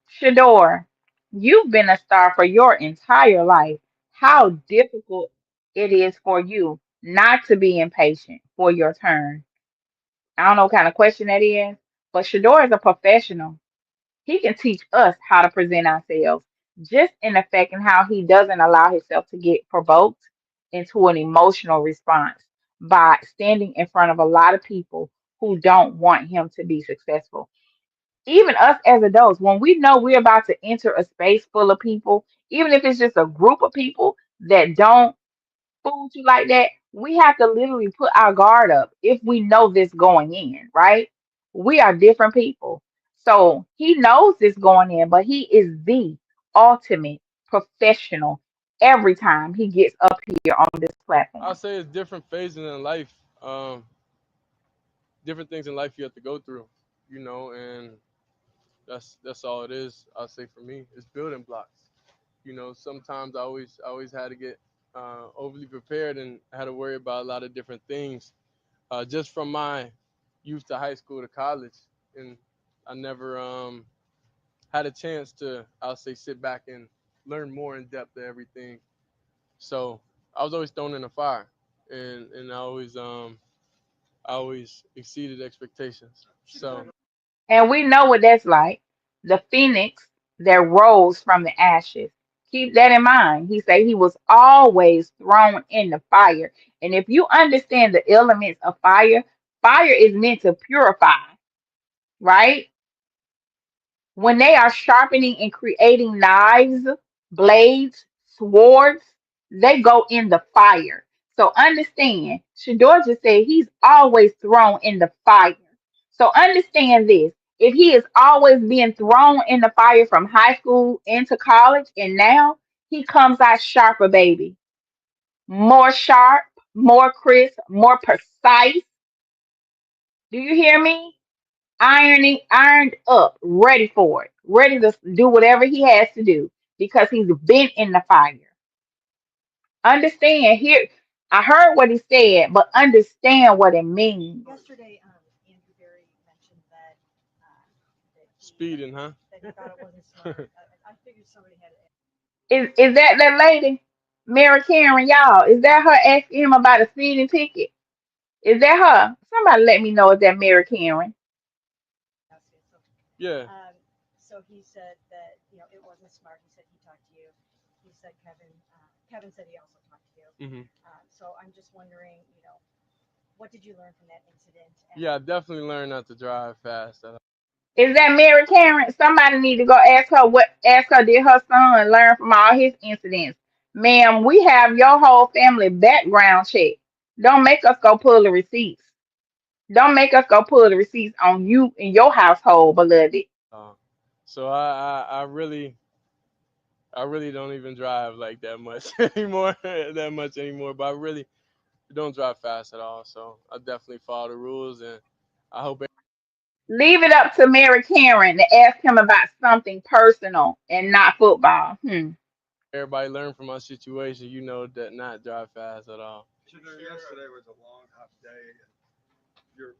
Shador, you've been a star for your entire life. How difficult it is for you not to be impatient for your turn. I don't know what kind of question that is, but Shador is a professional. He can teach us how to present ourselves just in the fact and how he doesn't allow himself to get provoked into an emotional response by standing in front of a lot of people who don't want him to be successful. Even us as adults, when we know we're about to enter a space full of people, even if it's just a group of people that don't fool with you like that, we have to literally put our guard up if we know this going in, right? We are different people. So he knows this going in, but he is the ultimate professional every time he gets up here on this I'll platform. say it's different phases in life, different things in life you have to go through, and that's all it is. I'll say for me, it's building blocks. Sometimes I always had to get overly prepared and had to worry about a lot of different things, just from my youth to high school to college, and I never had a chance to, I'll say, sit back and learn more in depth of everything. So I was always thrown in the fire, and I always exceeded expectations. So And we know what that's like. The phoenix that rose from the ashes. Keep that in mind. He said he was always thrown in the fire. And if you understand the elements of fire, fire is meant to purify, right? When they are sharpening and creating knives, blades, swords, they go in the fire. So understand, Shedeur just said he's always thrown in the fire. So understand this. If he is always being thrown in the fire from high school into college, and now he comes out sharper, baby. More sharp, more crisp, more precise. Do you hear me? Ironed up, ready for it, ready to do whatever he has to do because he's been in the fire. Understand here, I heard what he said, but understand what it means. Yesterday, Andrew Berry mentioned that speeding, huh? that he thought it wasn't smart. I figured somebody had it. Is that lady, Mary Karen, y'all? Is that her asking him about a speeding ticket? Is that her? Somebody let me know if that Mary Karen. Yeah. So he said that it wasn't smart. He said he talked to you. He said Kevin said he also talked to you. Hmm. So I'm just wondering, what did you learn from that incident? And Yeah, I definitely learned not to drive fast. Is that Mary Karen? Somebody need to go ask her did her son learn from all his incidents? Ma'am, we have your whole family background check. Don't make us go pull the receipts. Don't make us go pull the receipts on you and your household, beloved. Uh, so I really don't even drive like that much anymore, But I really don't drive fast at all. So I definitely follow the rules, and I hope Leave it up to Mary Karen to ask him about something personal and not football. everybody learn from my situation. You know that not drive fast at all. Yesterday was a long, hot day, and your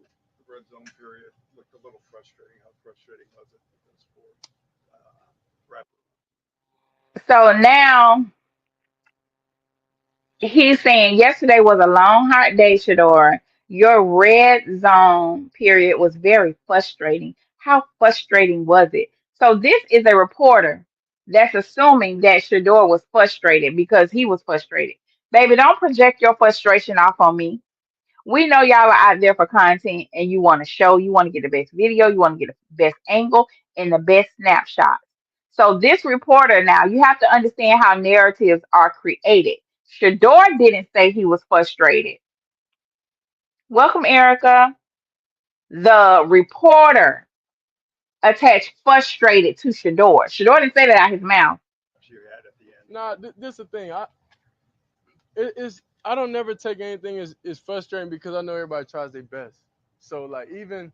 red zone period looked a little frustrating. How frustrating was it because for Brad? So now he's saying yesterday was a long, hot day, Shedeur. Your red zone period was very frustrating. How frustrating was it? So this is a reporter that's assuming that Shedeur was frustrated because he was frustrated. Baby, don't project your frustration off on me. We know y'all are out there for content and you want to show, you want to get the best video, you want to get the best angle and the best snapshot. So this reporter now, you have to understand how narratives are created. Shedeur didn't say he was frustrated. Welcome, Erica. The reporter attached frustrated to Shedeur. Shedeur didn't say that out his mouth. You had at the end. Nah, this is the thing. I don't never take anything as frustrating because I know everybody tries their best. So like even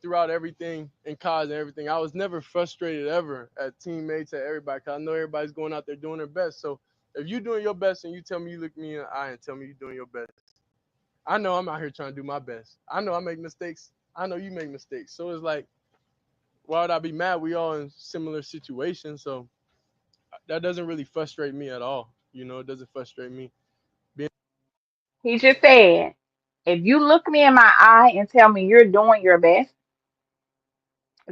throughout everything in college and everything, I was never frustrated ever at teammates, at everybody, because I know everybody's going out there doing their best. So if you're doing your best and you tell me, you look me in the eye and tell me you're doing your best, I know I'm out here trying to do my best. I know I make mistakes. I know you make mistakes. So it's like, why would I be mad? We all in similar situations. So that doesn't really frustrate me at all. It doesn't frustrate me. Being He just said, if you look me in my eye and tell me you're doing your best,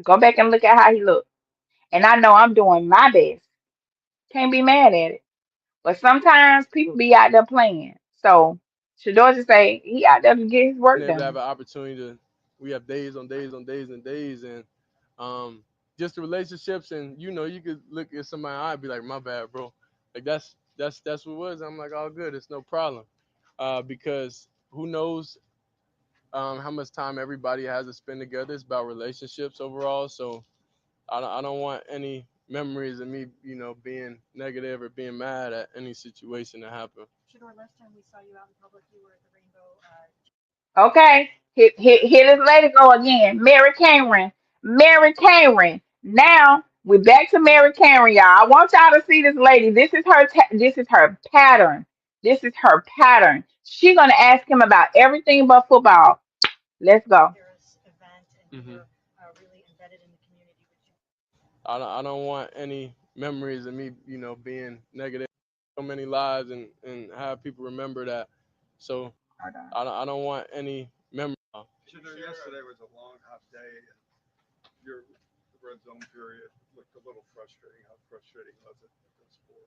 go back and look at how he looked. And I know I'm doing my best. Can't be mad at it. But sometimes people be out there playing. So Shador just say he out there to get his work able to have done. an opportunity we have days on days on days and days, and just the relationships, and you could look at somebody in the eye and be like, my bad, bro. Like that's what it was. I'm like, all good, it's no problem. Because who knows how much time everybody has to spend together. It's about relationships overall. So I don't want any memories of me, being negative or being mad at any situation that happened. Shador, last time we saw you out in public, you were at the Rainbow. Okay. Hit this lady go again. Mary Cameron. Mary Cameron. Now we're back to Mary Cameron, y'all. I want y'all to see this lady. This is her pattern. This is her pattern. She gonna ask him about everything but football. Let's go. Event, and you Hmm. were really embedded in the community. I don't want any memories of me, being negative. so many lives and have people remember that. So Hold on. I don't want any memory. Shedeur, yesterday was a long, hot day, and your red zone period looked a little frustrating. How frustrating was it with those four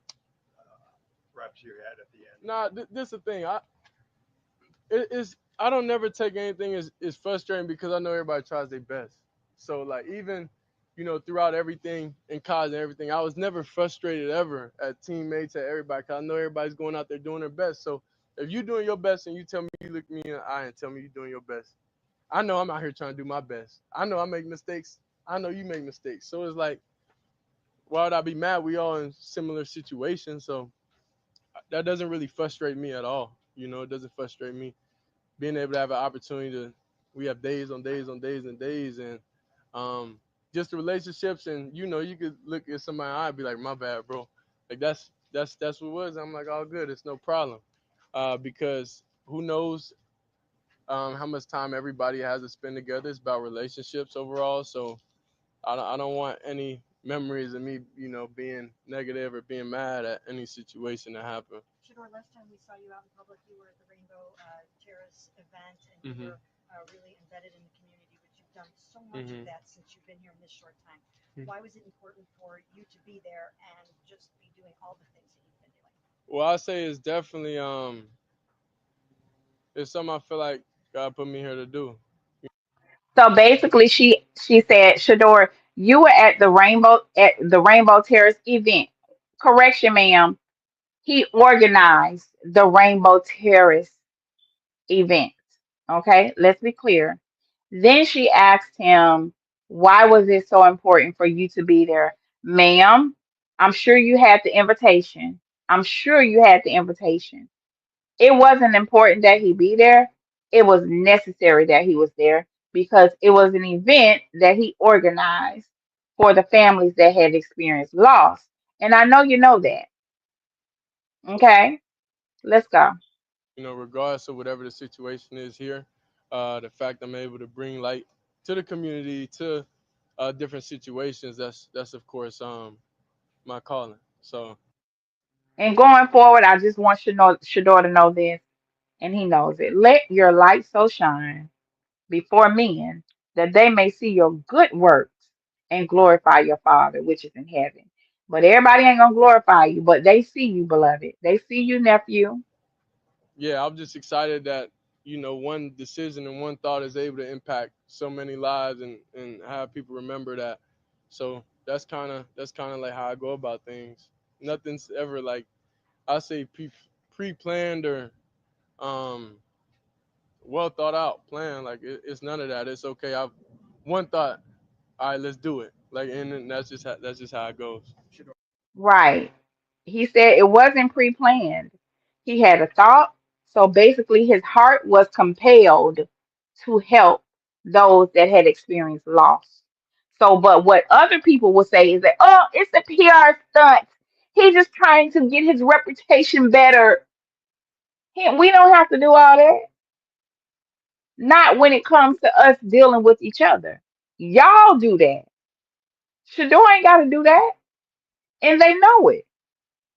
reps you had at the end? Nah, this is the thing. I don't never take anything as frustrating because I know everybody tries their best. So like even throughout everything in college and everything, I was never frustrated ever at teammates at everybody. 'Cause I know everybody's going out there doing their best. So if you're doing your best and you tell me you look me in the eye and tell me you're doing your best, I know I'm out here trying to do my best. I know I make mistakes. I know you make mistakes. So it's like, why would I be mad? We all in similar situations. So that doesn't really frustrate me at all. It doesn't frustrate me being able to have an opportunity to. We have days on days on days and days, and um, just the relationships. And you could look at somebody in the eye and be like, "My bad, bro." Like that's what it was. I'm like, all good. It's no problem, because who knows how much time everybody has to spend together. It's about relationships overall. So I don't want any memories of me, being negative or being mad at any situation that happened. Shedeur, last time we saw you out in public, you were at the Rainbow Terrace event, and you Mhm. were really embedded in the community, which you've done so much of Mhm. that since you've been here in this short time. Mhm. Why was it important for you to be there and just be doing all the things that you've been doing? Well, I say it's definitely it's something I feel like God put me here to do. So basically, she said, Shador, you were at the Rainbow Terrace event. Correction, ma'am. He organized the Rainbow Terrace event. Okay, let's be clear. Then she asked him, why was it so important for you to be there? Ma'am, I'm sure you had the invitation. I'm sure you had the invitation. It wasn't important that he be there. It was necessary that he was there because it was an event that he organized for the families that had experienced loss. And I know you know that. Okay, let's go. Regardless of whatever the situation is here, the fact I'm able to bring light to the community, to different situations, that's of course my calling. So And going forward, I just want Shador to know this, and he knows it. Let your light so shine before men that they may see your good works and glorify your Father which is in heaven. But everybody ain't gonna glorify you, but they see you, beloved. They see you, nephew. yeah, I'm just excited that one decision and one thought is able to impact so many lives and have people remember that. So that's kind of like how I go about things. Nothing's ever like I say pre-planned or um well thought out plan. Like it's none of that. It's okay. I've one thought. All right, let's do it. Like and then that's just how it goes. Right. He said it wasn't pre-planned. He had a thought. So basically his heart was compelled to help those that had experienced loss. So, but what other people will say is that, oh, it's a PR stunt. He's just trying to get his reputation better. We don't have to do all that. Not when it comes to us dealing with each other. Y'all do that. Shador ain't got to do that. And they know it.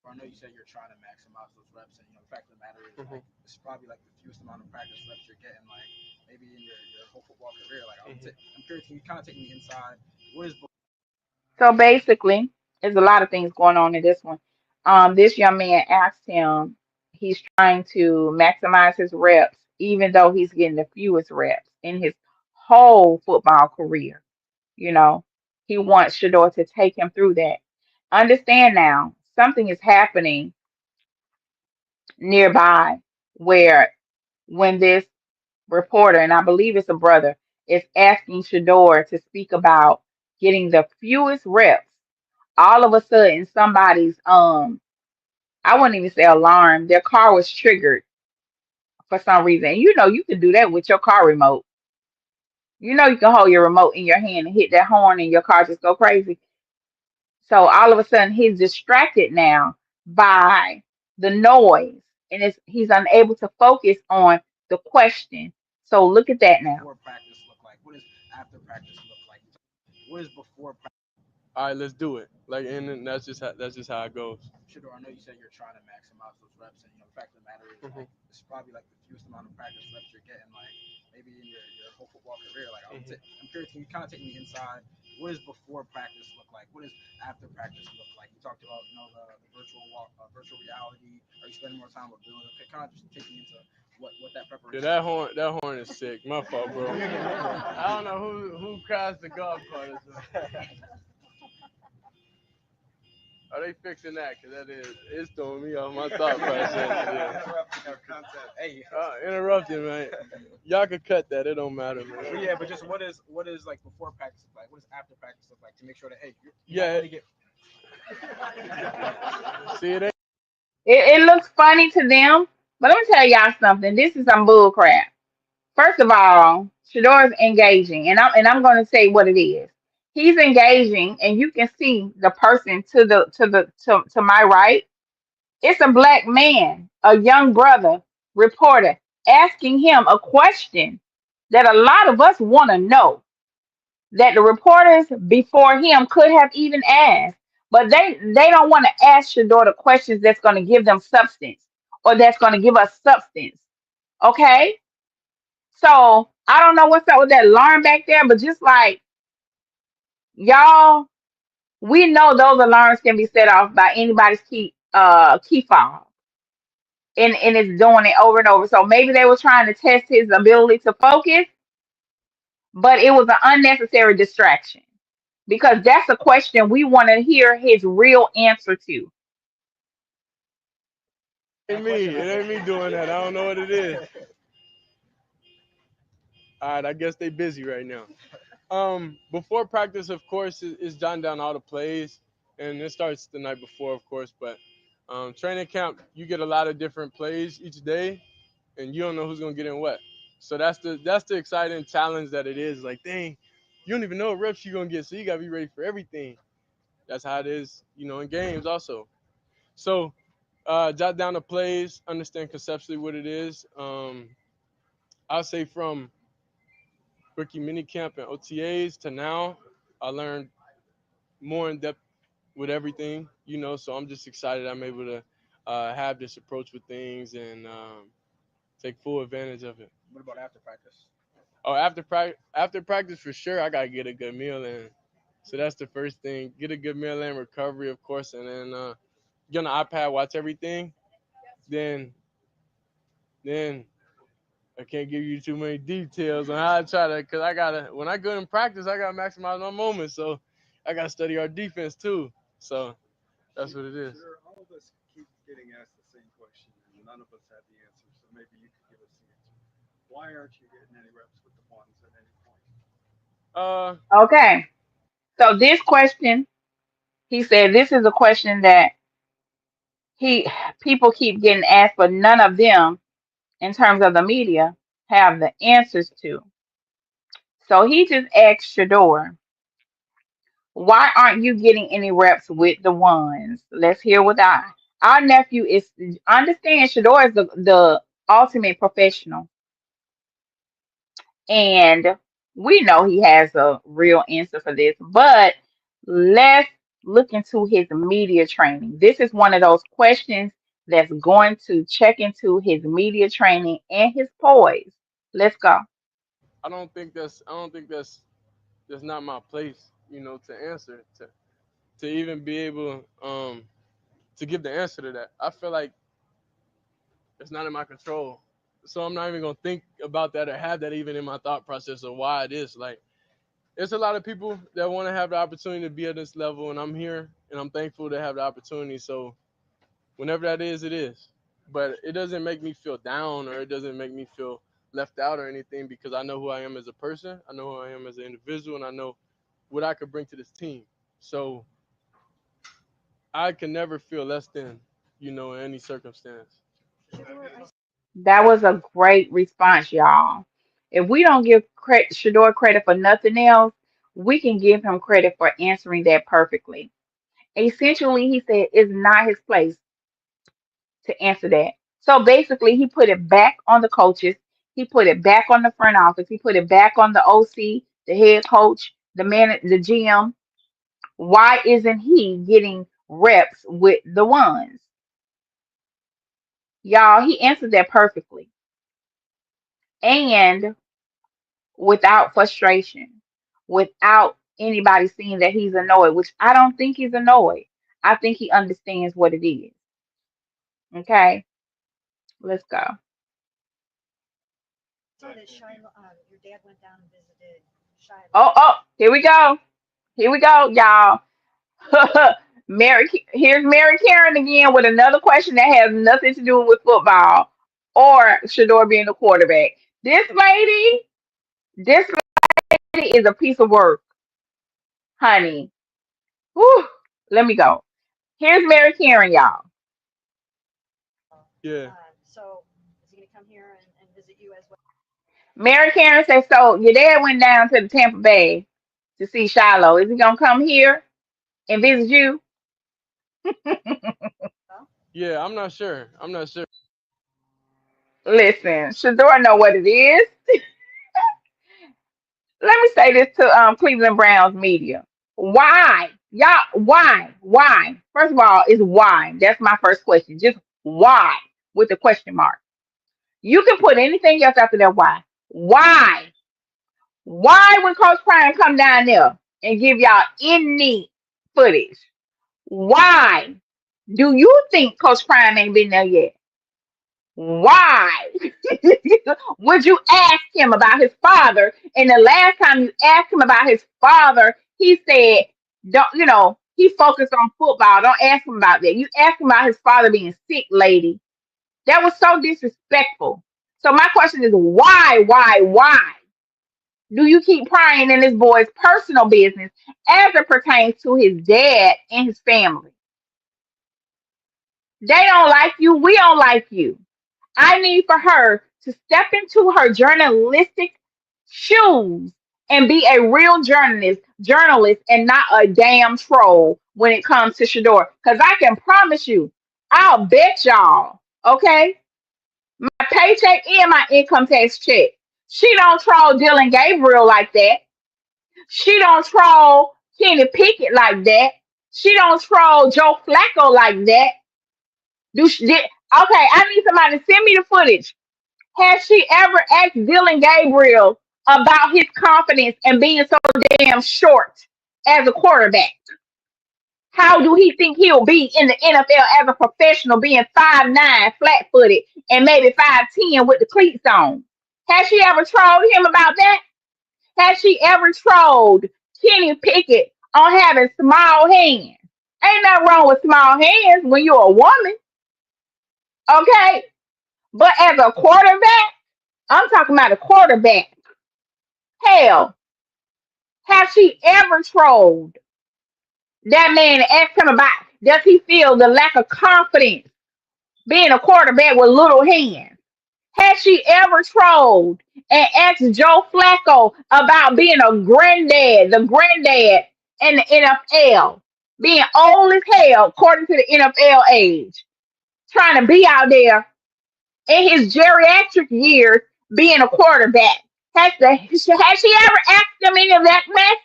I know you said you're trying to maximize those reps, and the fact of the matter is, Mhm. like, it's probably like the fewest amount of practice reps you're getting, like maybe in your whole football career. Like, Mhm. I'm curious, can you kind of take me inside? What is So basically, there's a lot of things going on in this one. This young man asked him, he's trying to maximize his reps, even though he's getting the fewest reps in his whole football career. You know, he wants Shador to take him through that. Understand now, something is happening nearby where when this reporter, and I believe it's a brother, is asking Shador to speak about getting the fewest reps, all of a sudden somebody's I wouldn't even say alarm, their car was triggered for some reason. And you can do that with your car remote. You can hold your remote in your hand and hit that horn and your car just go crazy. So all of a sudden he's distracted now by the noise and he's unable to focus on the question. So look at that now. before practice look like? What does after practice look like? What is before practice? All right, let's do it. Like, and then that's just how it goes. Shedeur, I know you said you're trying to maximize those reps, and the fact of the matter is, Hmm. like, it's probably like the fewest amount of practice reps you're getting, like maybe in your whole football career. Like, Hmm. I'm curious, can you kind of take me inside? What does before practice look like? What does after practice look like? You talked about, the virtual virtual reality. Are you spending more time with building? Okay, kind of just take me into what that Yeah, preparation that looks horn like. that horn is sick. My fault, bro. I don't know who crashed the golf cart or something. Are they fixing that? Cause it's throwing me off my thought process. Yeah. Interrupting our content. Hey, Interrupting, man. Y'all can cut that. It don't matter, but man. yeah, but just what is like before practice look like? What does after practice look like to make sure that, hey, you not Yeah. only get See it. It looks funny to them, but let me tell y'all something. This is some bull crap. First of all, Shador is engaging, and I'm going to say what it is. He's engaging, and you can see the person to my right. It's a black man, a young brother reporter, asking him a question that a lot of us want to know, that the reporters before him could have even asked, but they don't want to ask Shador the questions that's going to give them substance, or that's going to give us substance. Okay, so I don't know what's up with that alarm back there, but just like y'all, we know those alarms can be set off by anybody's key fob, and it's doing it over and over. So maybe they were trying to test his ability to focus, but it was an unnecessary distraction, because that's a question we want to hear his real answer to. Ain't me. It ain't me doing that. I don't know what it is. All right, I guess they busy right now. Before practice, of course, is jotting down all the plays, and it starts the night before, of course. But training camp, you get a lot of different plays each day, and you don't know who's gonna get in what. So that's the exciting challenge that it is. Like, dang, you don't even know what reps you're gonna get, so you gotta be ready for everything. That's how it is, in games also. So jot down the plays, understand conceptually what it is. I'll say from rookie minicamp and OTAs to now, I learned more in depth with everything, So I'm just excited I'm able to have this approach with things and take full advantage of it. what about after practice? Oh, after practice for sure, I gotta get a good meal in. So that's the first thing. Get a good meal in, recovery, of course, and then get on the iPad, watch everything. Then I can't give you too many details on how I try to, cause when I go in practice, I gotta maximize my moments. So I gotta study our defense too. So that's what it is. Sure, all of us keep getting asked the same question, and none of us have the answer. So maybe you could give us the answer. Why aren't you getting any reps with the ones at any point? Uh, Okay, so this question, he said, this is a question that he people keep getting asked, but none of them, in terms of the media, have the answers to. So he just asked Shador, why aren't you getting any reps with the ones? Let's hear what our nephew is. Understand, Shador is the ultimate professional, and we know he has a real answer for this. But let's look into his media training. This is one of those questions that's going to check into his media training and his poise. Let's go. I don't think that's not my place, to answer to even be able to give the answer to that. I feel like it's not in my control. So I'm not even gonna think about that or have that even in my thought process of why it is. Like, it's a lot of people that want to have the opportunity to be at this level, and I'm here and I'm thankful to have the opportunity. So whenever that is, it is. But it doesn't make me feel down or it doesn't make me feel left out or anything, because I know who I am as a person, I know who I am as an individual, and I know what I could bring to this team. So I can never feel less than, in any circumstance. That was a great response, y'all. If we don't give Shador credit for nothing else, we can give him credit for answering that perfectly. Essentially, he said it's not his place to answer that. So basically, he put it back on the coaches. He put it back on the front office. He put it back on the OC, the head coach, the man, the GM, Why isn't he getting reps with the ones? Y'all, he answered that perfectly and without frustration, without anybody seeing that he's annoyed, which I don't think he's annoyed. I think he understands what it is. Okay, let's go. Saw that Shiloh, your dad went down and visited Oh, Shiloh. oh, here we go. Here we go, y'all. Here's Mary Karen again with another question that has nothing to do with football or Shedeur being the quarterback. This lady is a piece of work, honey. Whew, let me go. Here's Mary Karen, y'all. Yeah. So is he gonna come here and visit you as well? Mary Karen said, so your dad went down to the Tampa Bay to see Shiloh. Is he gonna come here and visit you? Yeah, I'm not sure. I'm not sure. Listen, Shedeur know what it is. Let me say this to Cleveland Browns media. Why? Y'all, why? Why? First of all, is why. That's my first question. Just why with the question mark. You can put anything else after that why. Why? Why when Coach Prime come down there and give y'all any footage? Why do you think Coach Prime ain't been there yet? Why would you ask him about his father? And the last time you asked him about his father, he said, "Don't he focused on football. Don't ask him about that." You asked him about his father being sick, lady. That was so disrespectful. So my question is, why do you keep prying in this boy's personal business as it pertains to his dad and his family? They don't like you. We don't like you. I need for her to step into her journalistic shoes and be a real journalist and not a damn troll when it comes to Shedeur. Because I can promise you, I'll bet y'all, okay, my paycheck and my income tax check. She don't troll Dylan Gabriel like that. She don't troll Kenny Pickett like that. She don't troll Joe Flacco like that. Okay, I need somebody to send me the footage. Has she ever asked Dylan Gabriel about his confidence and being so damn short as a quarterback? How do he think he'll be in the NFL as a professional, being 5'9", flat footed, and maybe 5'10" with the cleats on? Has she ever trolled him about that? Has she ever trolled Kenny Pickett on having small hands? Ain't nothing wrong with small hands when you're a woman, okay? But as a quarterback, I'm talking about a quarterback. Hell, has she ever trolled that man and asked him about does he feel the lack of confidence being a quarterback with little hands? Has she ever trolled and asked Joe Flacco about being the granddad in the NFL, being old as hell according to the NFL age, trying to be out there in his geriatric years being a quarterback? Has she ever asked him any of that mess?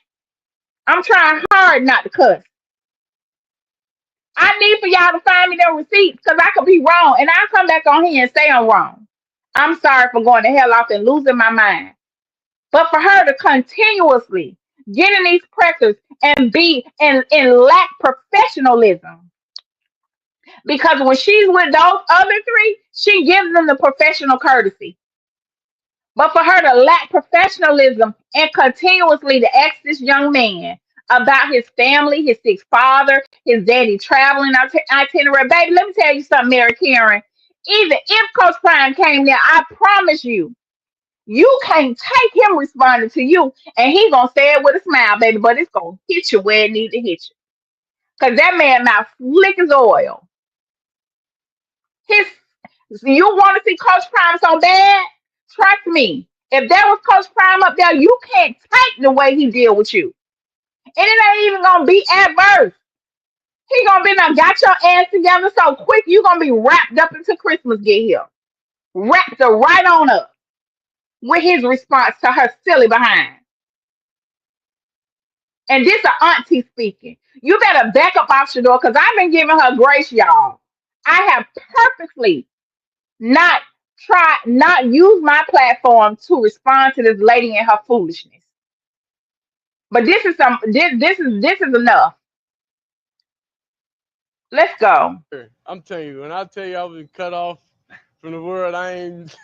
I'm trying hard not to cuss. I need for y'all to find me them receipts because I could be wrong and I'll come back on here and say I'm wrong. I'm sorry for going the hell off and losing my mind. But for her to continuously get in these pressures and be and lack professionalism, because when she's with those other three, she gives them the professional courtesy. But for her to lack professionalism and continuously to ask this young man about his family, his sick father, his daddy traveling itinerary, baby, let me tell you something, Mary Karen. Even if Coach Prime came there, I promise you, you can't take him responding to you, and he gonna say it with a smile, baby, but it's gonna hit you where it needs to hit you. Cause that man mouth slick as oil. His You want to see Coach Prime so bad? Trust me. If there was Coach Prime up there, you can't take the way he deal with you. And it ain't even gonna be adverse. He gonna be now got your ass together so quick you gonna be wrapped up until Christmas get here. Wrapped her right on up with his response to her silly behind. And this a auntie speaking. You better back up off Shedeur because I've been giving her grace, y'all. I have purposely not use my platform to respond to this lady and her foolishness. But this is enough. Let's go. I'm telling you, when I tell you I was cut off from the world, I ain't.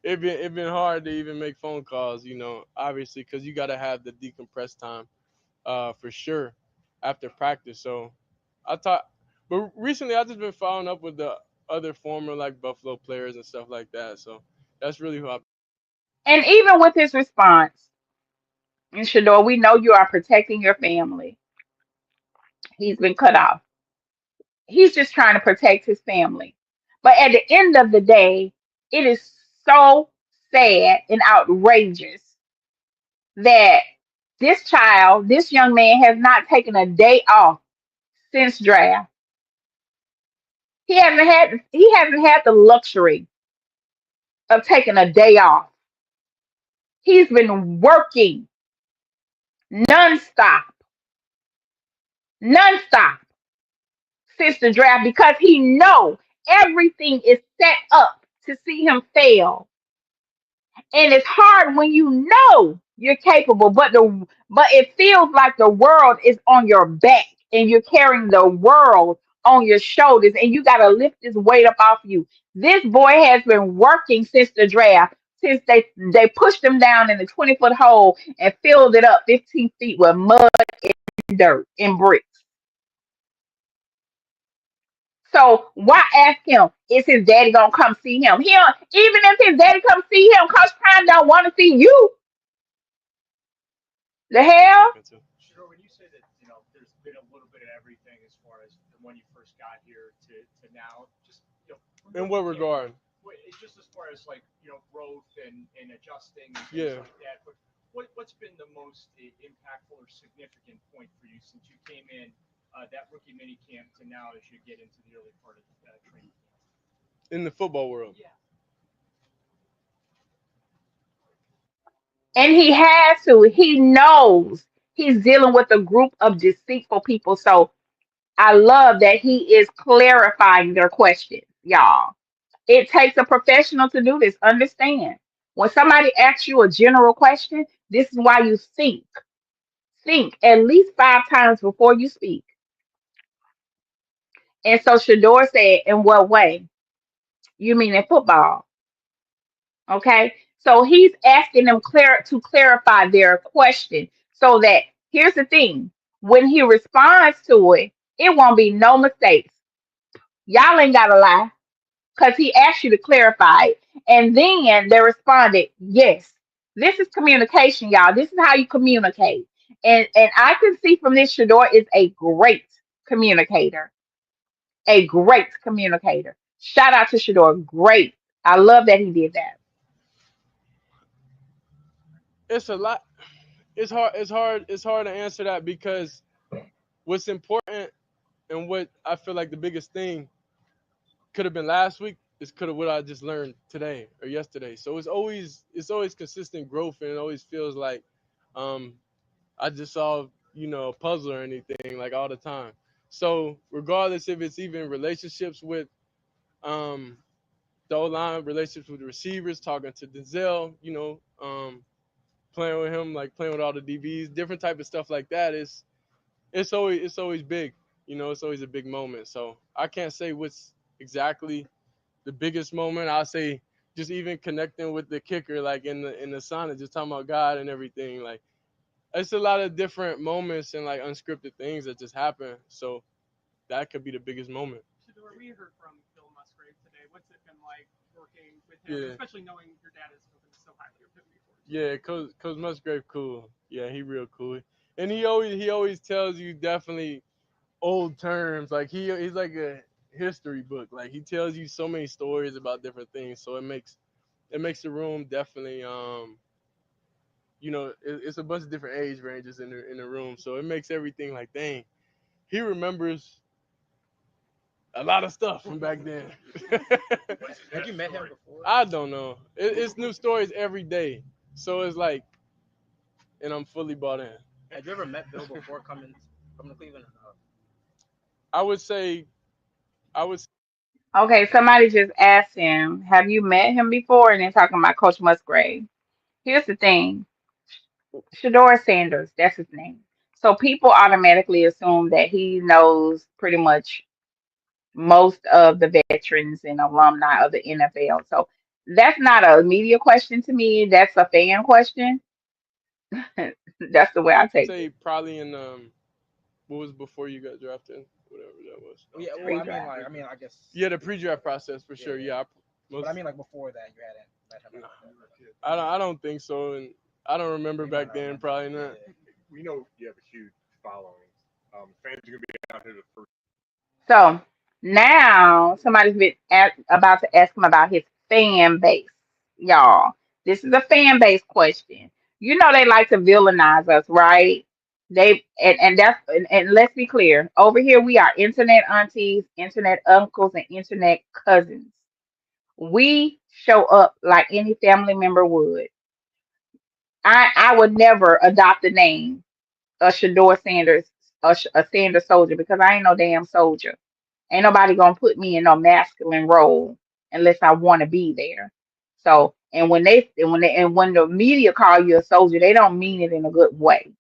it been hard to even make phone calls. Obviously, because you got to have the decompress time, for sure, after practice. So I thought, but recently I just been following up with the other former like Buffalo players and stuff like that. So that's really who I. And even with his response, and Shador, we know you are protecting your family. He's been cut off. He's just trying to protect his family. But at the end of the day, it is so sad and outrageous that this young man has not taken a day off since draft. He hasn't had the luxury of taking a day off. He's been working nonstop, nonstop since the draft because he know everything is set up to see him fail. And it's hard when you know you're capable, but it feels like the world is on your back and you're carrying the world on your shoulders and you gotta lift this weight up off you. This boy has been working since the draft, since they pushed him down in the 20-foot hole and filled it up 15 feet with mud and dirt and bricks. So why ask him? Is his daddy gonna come see him? Even if his daddy come see him, Coach Prime don't want to see you. The hell? Sure, when you say that, there's been a little bit of everything as far as from when you first got here to now, just, In what regard? it's just as far as like, growth and adjusting and things Yeah. like that. But what's been the most impactful or significant point for you since you came in that rookie mini camp to now as you get into the early part of training camp? In the football world. Yeah. And he has to. He knows he's dealing with a group of deceitful people. So I love that he is clarifying their questions, y'all. It takes a professional to do this. Understand. When somebody asks you a general question, this is why you think. Think at least 5 times before you speak. And so Shador said, in what way? You mean in football? Okay. So he's asking them to clarify their question so that here's the thing when he responds to it, it won't be no mistakes. Y'all ain't got to lie because he asked you to clarify it. And then they responded, yes. This is communication, y'all. This is how you communicate. And I can see from this Shador is a great communicator. A great communicator. Shout out to Shador. Great. I love that he did that. It's a lot. It's hard. It's hard to answer that because what's important and what I feel like the biggest thing could have been last week is could have what I just learned today or yesterday. So it's always consistent growth and it always feels like um I just saw a puzzle or anything like all the time. So regardless if it's even relationships with um the O line, relationships with the receivers, talking to Denzel, playing with him, like playing with all the DBs, different type of stuff like that is it's always big. It's always a big moment. So I can't say what's exactly the biggest moment. I'll say just even connecting with the kicker, like in the sauna, just talking about God and everything. Like it's a lot of different moments and like unscripted things that just happen. So that could be the biggest moment. Shedeur, we heard from Bill Musgrave today. What's it been like working with him, Yeah. especially knowing your dad has spoken so highly of him before? Yeah, Coach Musgrave cool. Yeah, he real cool. And he always tells you definitely old terms. Like he's like a history book. Like he tells you so many stories about different things. So it makes the room definitely it's a bunch of different age ranges in the room. So it makes everything like dang. He remembers a lot of stuff from back then. Have you met him before? I don't know. It's new stories every day. So it's like and I'm fully bought in. Had you ever met Bill before coming to Cleveland? I would say, I would Okay, somebody just asked him, have you met him before? And they're talking about Coach Musgrave. Here's the thing. Shedeur Sanders, that's his name. So people automatically assume that he knows pretty much most of the veterans and alumni of the NFL. So that's not a media question to me. That's a fan question. That's the way I take say it. probably in what was before you got drafted, whatever that was. Oh, yeah, well, Pre-draft. I guess. Yeah, the pre-draft process for sure. Yeah, But I mean, like before that, you hadn't met him. Nah, I don't think so, and I don't remember back then. Probably not. We know you have a huge following. Fans are gonna be out here the first. So now somebody's about to ask him about his fan base, y'all. This is a fan base question. You know they like to villainize us, right? And let's be clear. Over here we are internet aunties, internet uncles, and internet cousins. We show up like any family member would. I would never adopt the name of Shedeur Sanders, a Sanders soldier, because I ain't no damn soldier. Ain't nobody gonna put me in no masculine role unless I want to be there. So, and when the media call you a soldier, they don't mean it in a good way.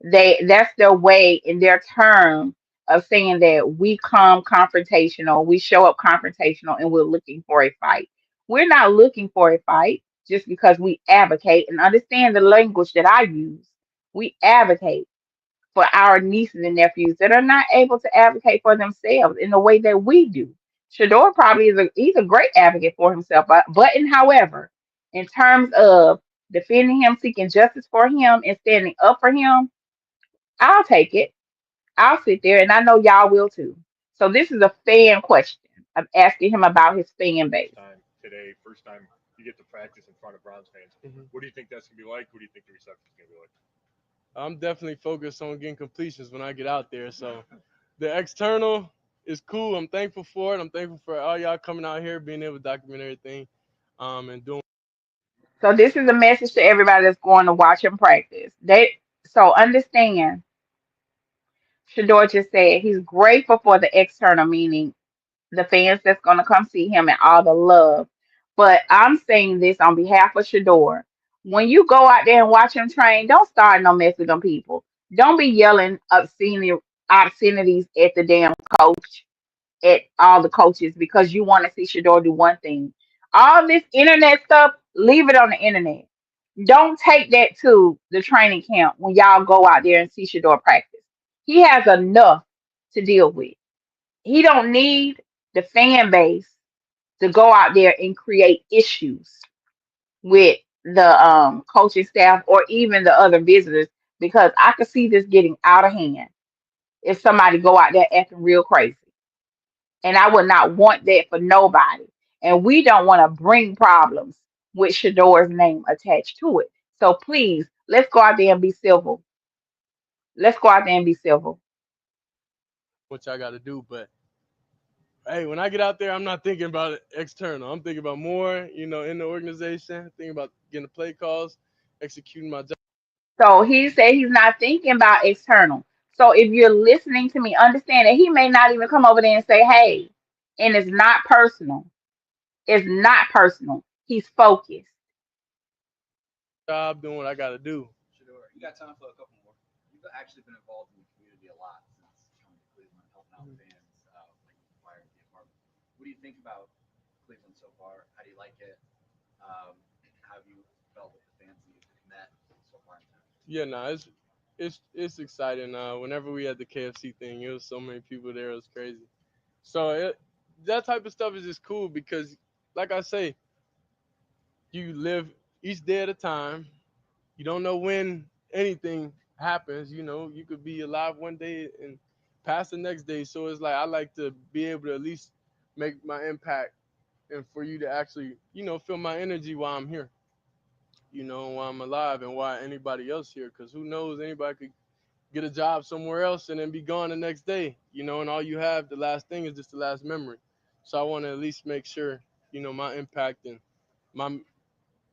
That's their way in their term of saying that we come confrontational, we show up confrontational, and we're looking for a fight. We're not looking for a fight just because we advocate and understand the language that I use. We advocate for our nieces and nephews that are not able to advocate for themselves in the way that we do. Shador probably is he's a great advocate for himself, however, in terms of defending him, seeking justice for him, and standing up for him, I'll take it. I'll sit there, and I know y'all will too. So this is a fan question. I'm asking him about his fan base. First time you get to practice in front of Browns fans. Mhm. What do you think that's gonna be like? What do you think the reception's gonna be like? I'm definitely focused on getting completions when I get out there. So the external is cool. I'm thankful for it. I'm thankful for all y'all coming out here, being able to document everything, and doing. So this is a message to everybody that's going to watch him practice. So understand, Shador just said he's grateful for the external, meaning the fans that's going to come see him and all the love. But I'm saying this on behalf of Shador. When you go out there and watch him train, don't start no mess with them people. Don't be yelling obscenities at the damn coach, at all the coaches, because you want to see Shador do one thing. All this internet stuff, leave it on the internet. Don't take that to the training camp when y'all go out there and see Shador practice. He has enough to deal with. He don't need the fan base to go out there and create issues with the coaching staff or even the other visitors, because I could see this getting out of hand if somebody go out there acting real crazy. And I would not want that for nobody. And we don't want to bring problems with Shador's name attached to it. So please, let's go out there and be civil. Let's go out there and be civil. What y'all got to do. But hey, when I get out there, I'm not thinking about it external. I'm thinking about more, in the organization, thinking about getting the play calls, executing my job. So he said he's not thinking about external. So if you're listening to me, understand that he may not even come over there and say, hey, and it's not personal. It's not personal. He's focused. Job, doing what I got to do. Shedeur, you got time for a couple more? You've actually been involved in the community a lot since coming to Cleveland, helping out fans, like wiring the apartment. What do you think about Cleveland so far? How do you like it? How have you felt with the fans that you've met so far in town? Yeah, no, it's exciting. Whenever we had the KFC thing, it was so many people there. It was crazy. So that type of stuff is just cool because, like I say, you live each day at a time. You don't know when anything happens. You could be alive one day and pass the next day. So it's like I like to be able to at least make my impact and for you to actually, feel my energy while I'm here, while I'm alive and why anybody else here. Because who knows, anybody could get a job somewhere else and then be gone the next day, and all you have, the last thing is just the last memory. So I want to at least make sure, my impact and my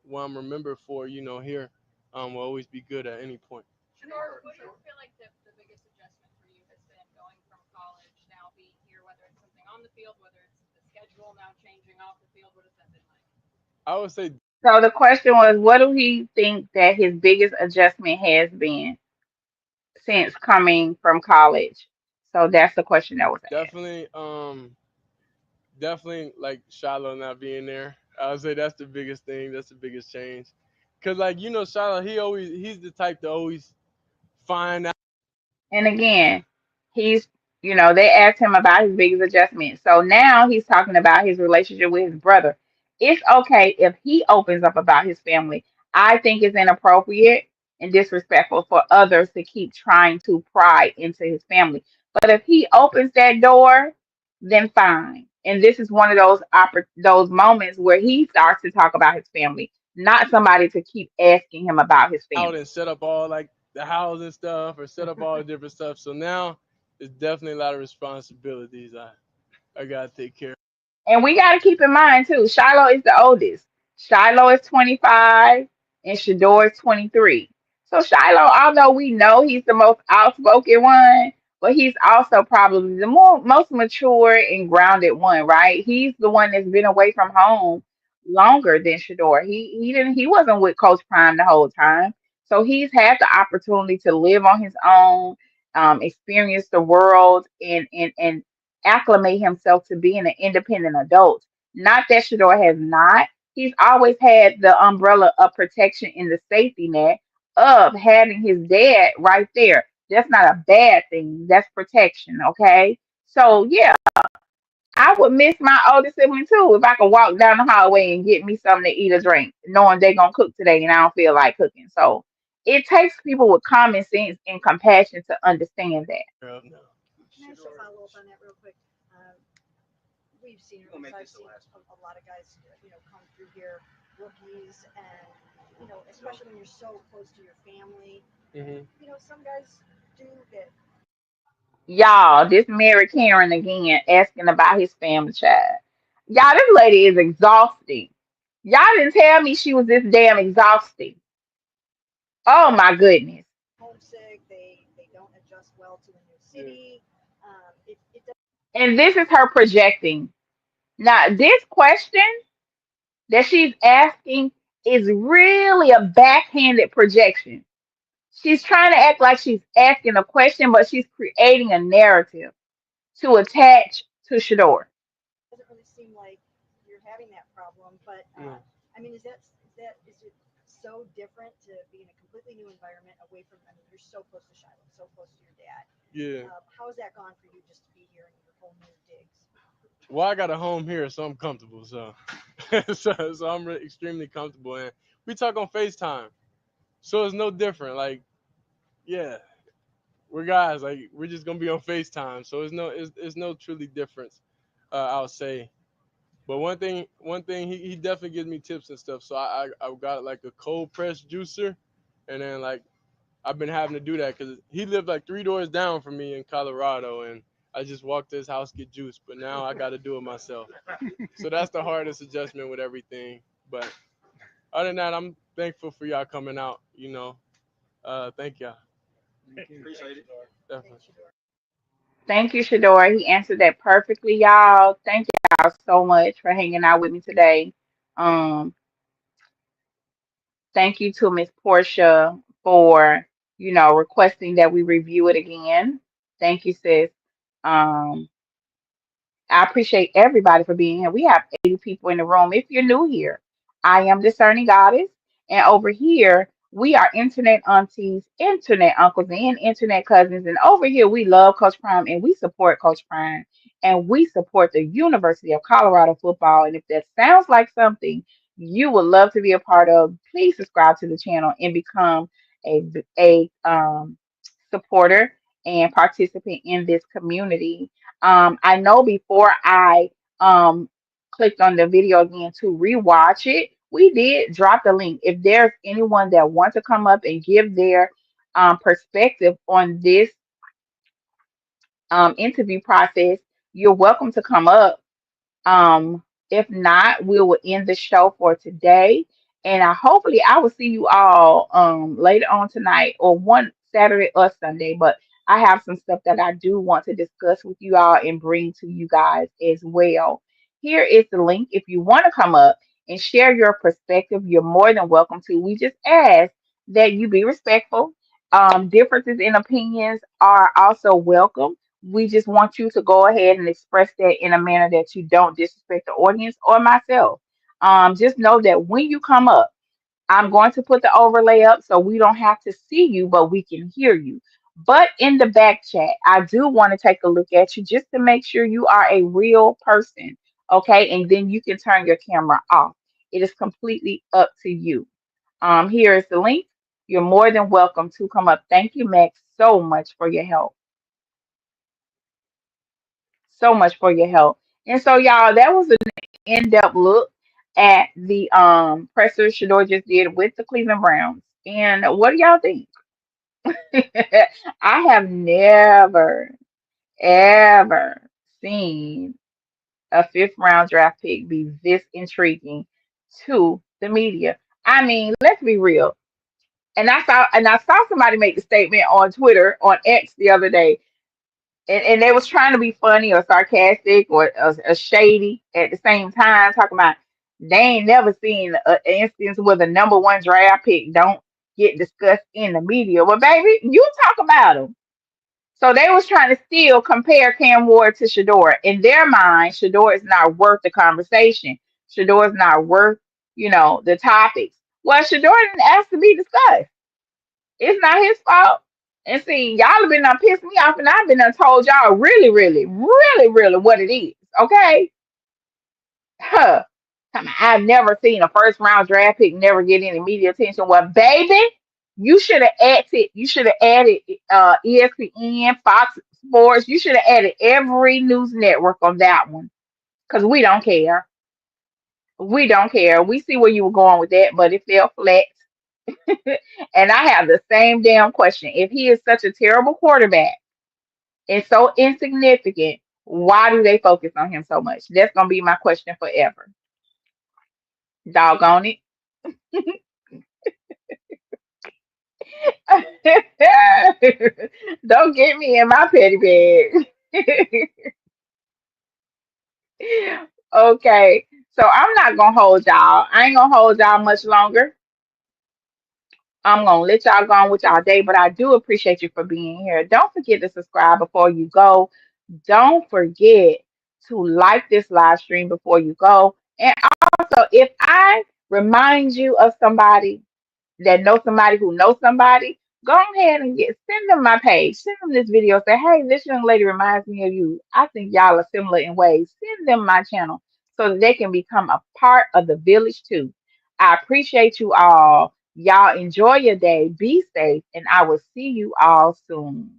what I'm remembered for, here, will always be good at any point. Shedeur, what do you feel like the biggest adjustment for you has been going from college now being here, whether it's something on the field, whether it's the schedule now changing off the field? What has that been like? I would say So the question was, what do he think that his biggest adjustment has been since coming from college? So that's the question that was asked. definitely, definitely like Shiloh not being there. I would say that's the biggest thing. That's the biggest change. Cause like Shiloh, he's the type to always find out. And again, he's, they asked him about his biggest adjustment. So now he's talking about his relationship with his brother. It's okay if he opens up about his family. I think it's inappropriate and disrespectful for others to keep trying to pry into his family. But if he opens that door, then fine. And this is one of those moments where he starts to talk about his family, not somebody to keep asking him about his Out family. and set up all like the house and stuff or set up all the different stuff. So now it's definitely a lot of responsibilities I gotta take care of. And we got to keep in mind too, Shiloh is the oldest. Shiloh is 25 and Shedeur is 23. So Shiloh, although we know he's the most outspoken one, but he's also probably the most mature and grounded one, right? He's the one that's been away from home longer than Shedeur. He wasn't with Coach Prime the whole time. So he's had the opportunity to live on his own, experience the world and acclimate himself to being an independent adult. Not that Shador has not. He's always had the umbrella of protection in the safety net of having his dad right there. That's not a bad thing. That's protection, okay? So yeah, I would miss my older sibling too if I could walk down the hallway and get me something to eat or drink, knowing they're gonna cook today and I don't feel like cooking. So it takes people with common sense and compassion to understand that. No. Can I ask a follow up on that real quick? Um, we've seen, or at We'll least make I've this the seen last one. a lot of guys, come through here, rookies, and especially when you're so close to your family. Hmm. Some guys do get. Y'all, this Mary Karen again asking about his family child. Y'all, this lady is exhausting. Y'all didn't tell me she was this damn exhausting. Oh my goodness. Homesick. They don't adjust well to a new Yeah. city. It does. And this is her projecting. Now, this question that she's asking is really a backhanded projection. She's trying to act like she's asking a question, but she's creating a narrative to attach to Shador. Doesn't really seem like you're having that problem. But No. I mean, is it so different to be in a completely new environment away from? I mean, you're so close to Shiloh, so close to your dad. Yeah. How has that gone for you just to be here in your whole new digs? Well, I got a home here, so I'm comfortable. So, so I'm extremely comfortable, and we talk on FaceTime, so it's no different. Like, yeah, we're guys. Like, we're just gonna be on FaceTime, so it's no truly difference. I'll say. But one thing, he definitely gives me tips and stuff. So I got like a cold press juicer, and then like I've been having to do that because he lived like 3 doors down from me in Colorado, and I just walked to his house get juice. But now I got to do it myself. So that's the hardest adjustment with everything. But other than that, I'm thankful for y'all coming out. Thank y'all. Appreciate it. Definitely. Thank you, Shador. He answered that perfectly, y'all. Thank y'all so much for hanging out with me today. Um, Thank you to Miss Portia for, requesting that we review it again. Thank you, sis. Um, I appreciate everybody for being here. We have 80 people in the room. If you're new here, I am Discerning Goddess. And over here, we are internet aunties, internet uncles, and internet cousins. And over here, we love Coach Prime and we support Coach Prime. And we support the University of Colorado football. And if that sounds like something you would love to be a part of, please subscribe to the channel and become a supporter and participant in this community. I know before I clicked on the video again to rewatch it, we did drop the link. If there's anyone that wants to come up and give their perspective on this interview process, you're welcome to come up. If not, we will end the show for today. And hopefully I will see you all later on tonight or one Saturday or Sunday, but I have some stuff that I do want to discuss with you all and bring to you guys as well. Here is the link. If you want to come up and share your perspective, you're more than welcome to. We just ask that you be respectful. Differences in opinions are also welcome. We just want you to go ahead and express that in a manner that you don't disrespect the audience or myself. Just know that when you come up, I'm going to put the overlay up so we don't have to see you, but we can hear you. But in the back chat, I do want to take a look at you just to make sure you are a real person. Okay. And then you can turn your camera off. It is completely up to you. Here is the link. You're more than welcome to come up. Thank you, Max, so much for your help. So much for your help. And so, y'all, that was an in-depth look at the presser Shedeur just did with the Cleveland Browns. And what do y'all think? I have never, ever seen a fifth round draft pick be this intriguing to the media. I mean, let's be real. And I saw somebody make the statement on Twitter on X the other day, and they was trying to be funny or sarcastic or shady at the same time, talking about they ain't never seen an instance where the number one draft pick don't get discussed in the media. Well, baby, you talk about them. So they was trying to still compare Cam Ward to Shedeur. In their mind, Shedeur is not worth the conversation. Shedeur is not worth, the topics. Well, Shedeur didn't ask to be discussed. It's not his fault. And see, y'all have been done pissed me off, and I've been done told y'all really, really, really, really what it is. Okay? Huh. I've never seen a first round draft pick never get any media attention. Well, baby, you should have added ESPN, Fox Sports. You should have added every news network on that one. Because we don't care. We don't care. We see where you were going with that, but it fell flat. And I have the same damn question. If he is such a terrible quarterback and so insignificant, why do they focus on him so much? That's gonna be my question forever. Doggone it. Don't get me in my petty bag. Okay. So I'm not gonna hold y'all. I ain't gonna hold y'all much longer. I'm gonna let y'all go on with y'all day, but I do appreciate you for being here. Don't forget to subscribe before you go. Don't forget to like this live stream before you go. And also, if I remind you of somebody who knows somebody, go ahead and send them my page. Send them this video. Say, hey, this young lady reminds me of you. I think y'all are similar in ways. Send them my channel so that they can become a part of the village too. I appreciate you all. Y'all enjoy your day. Be safe, and I will see you all soon.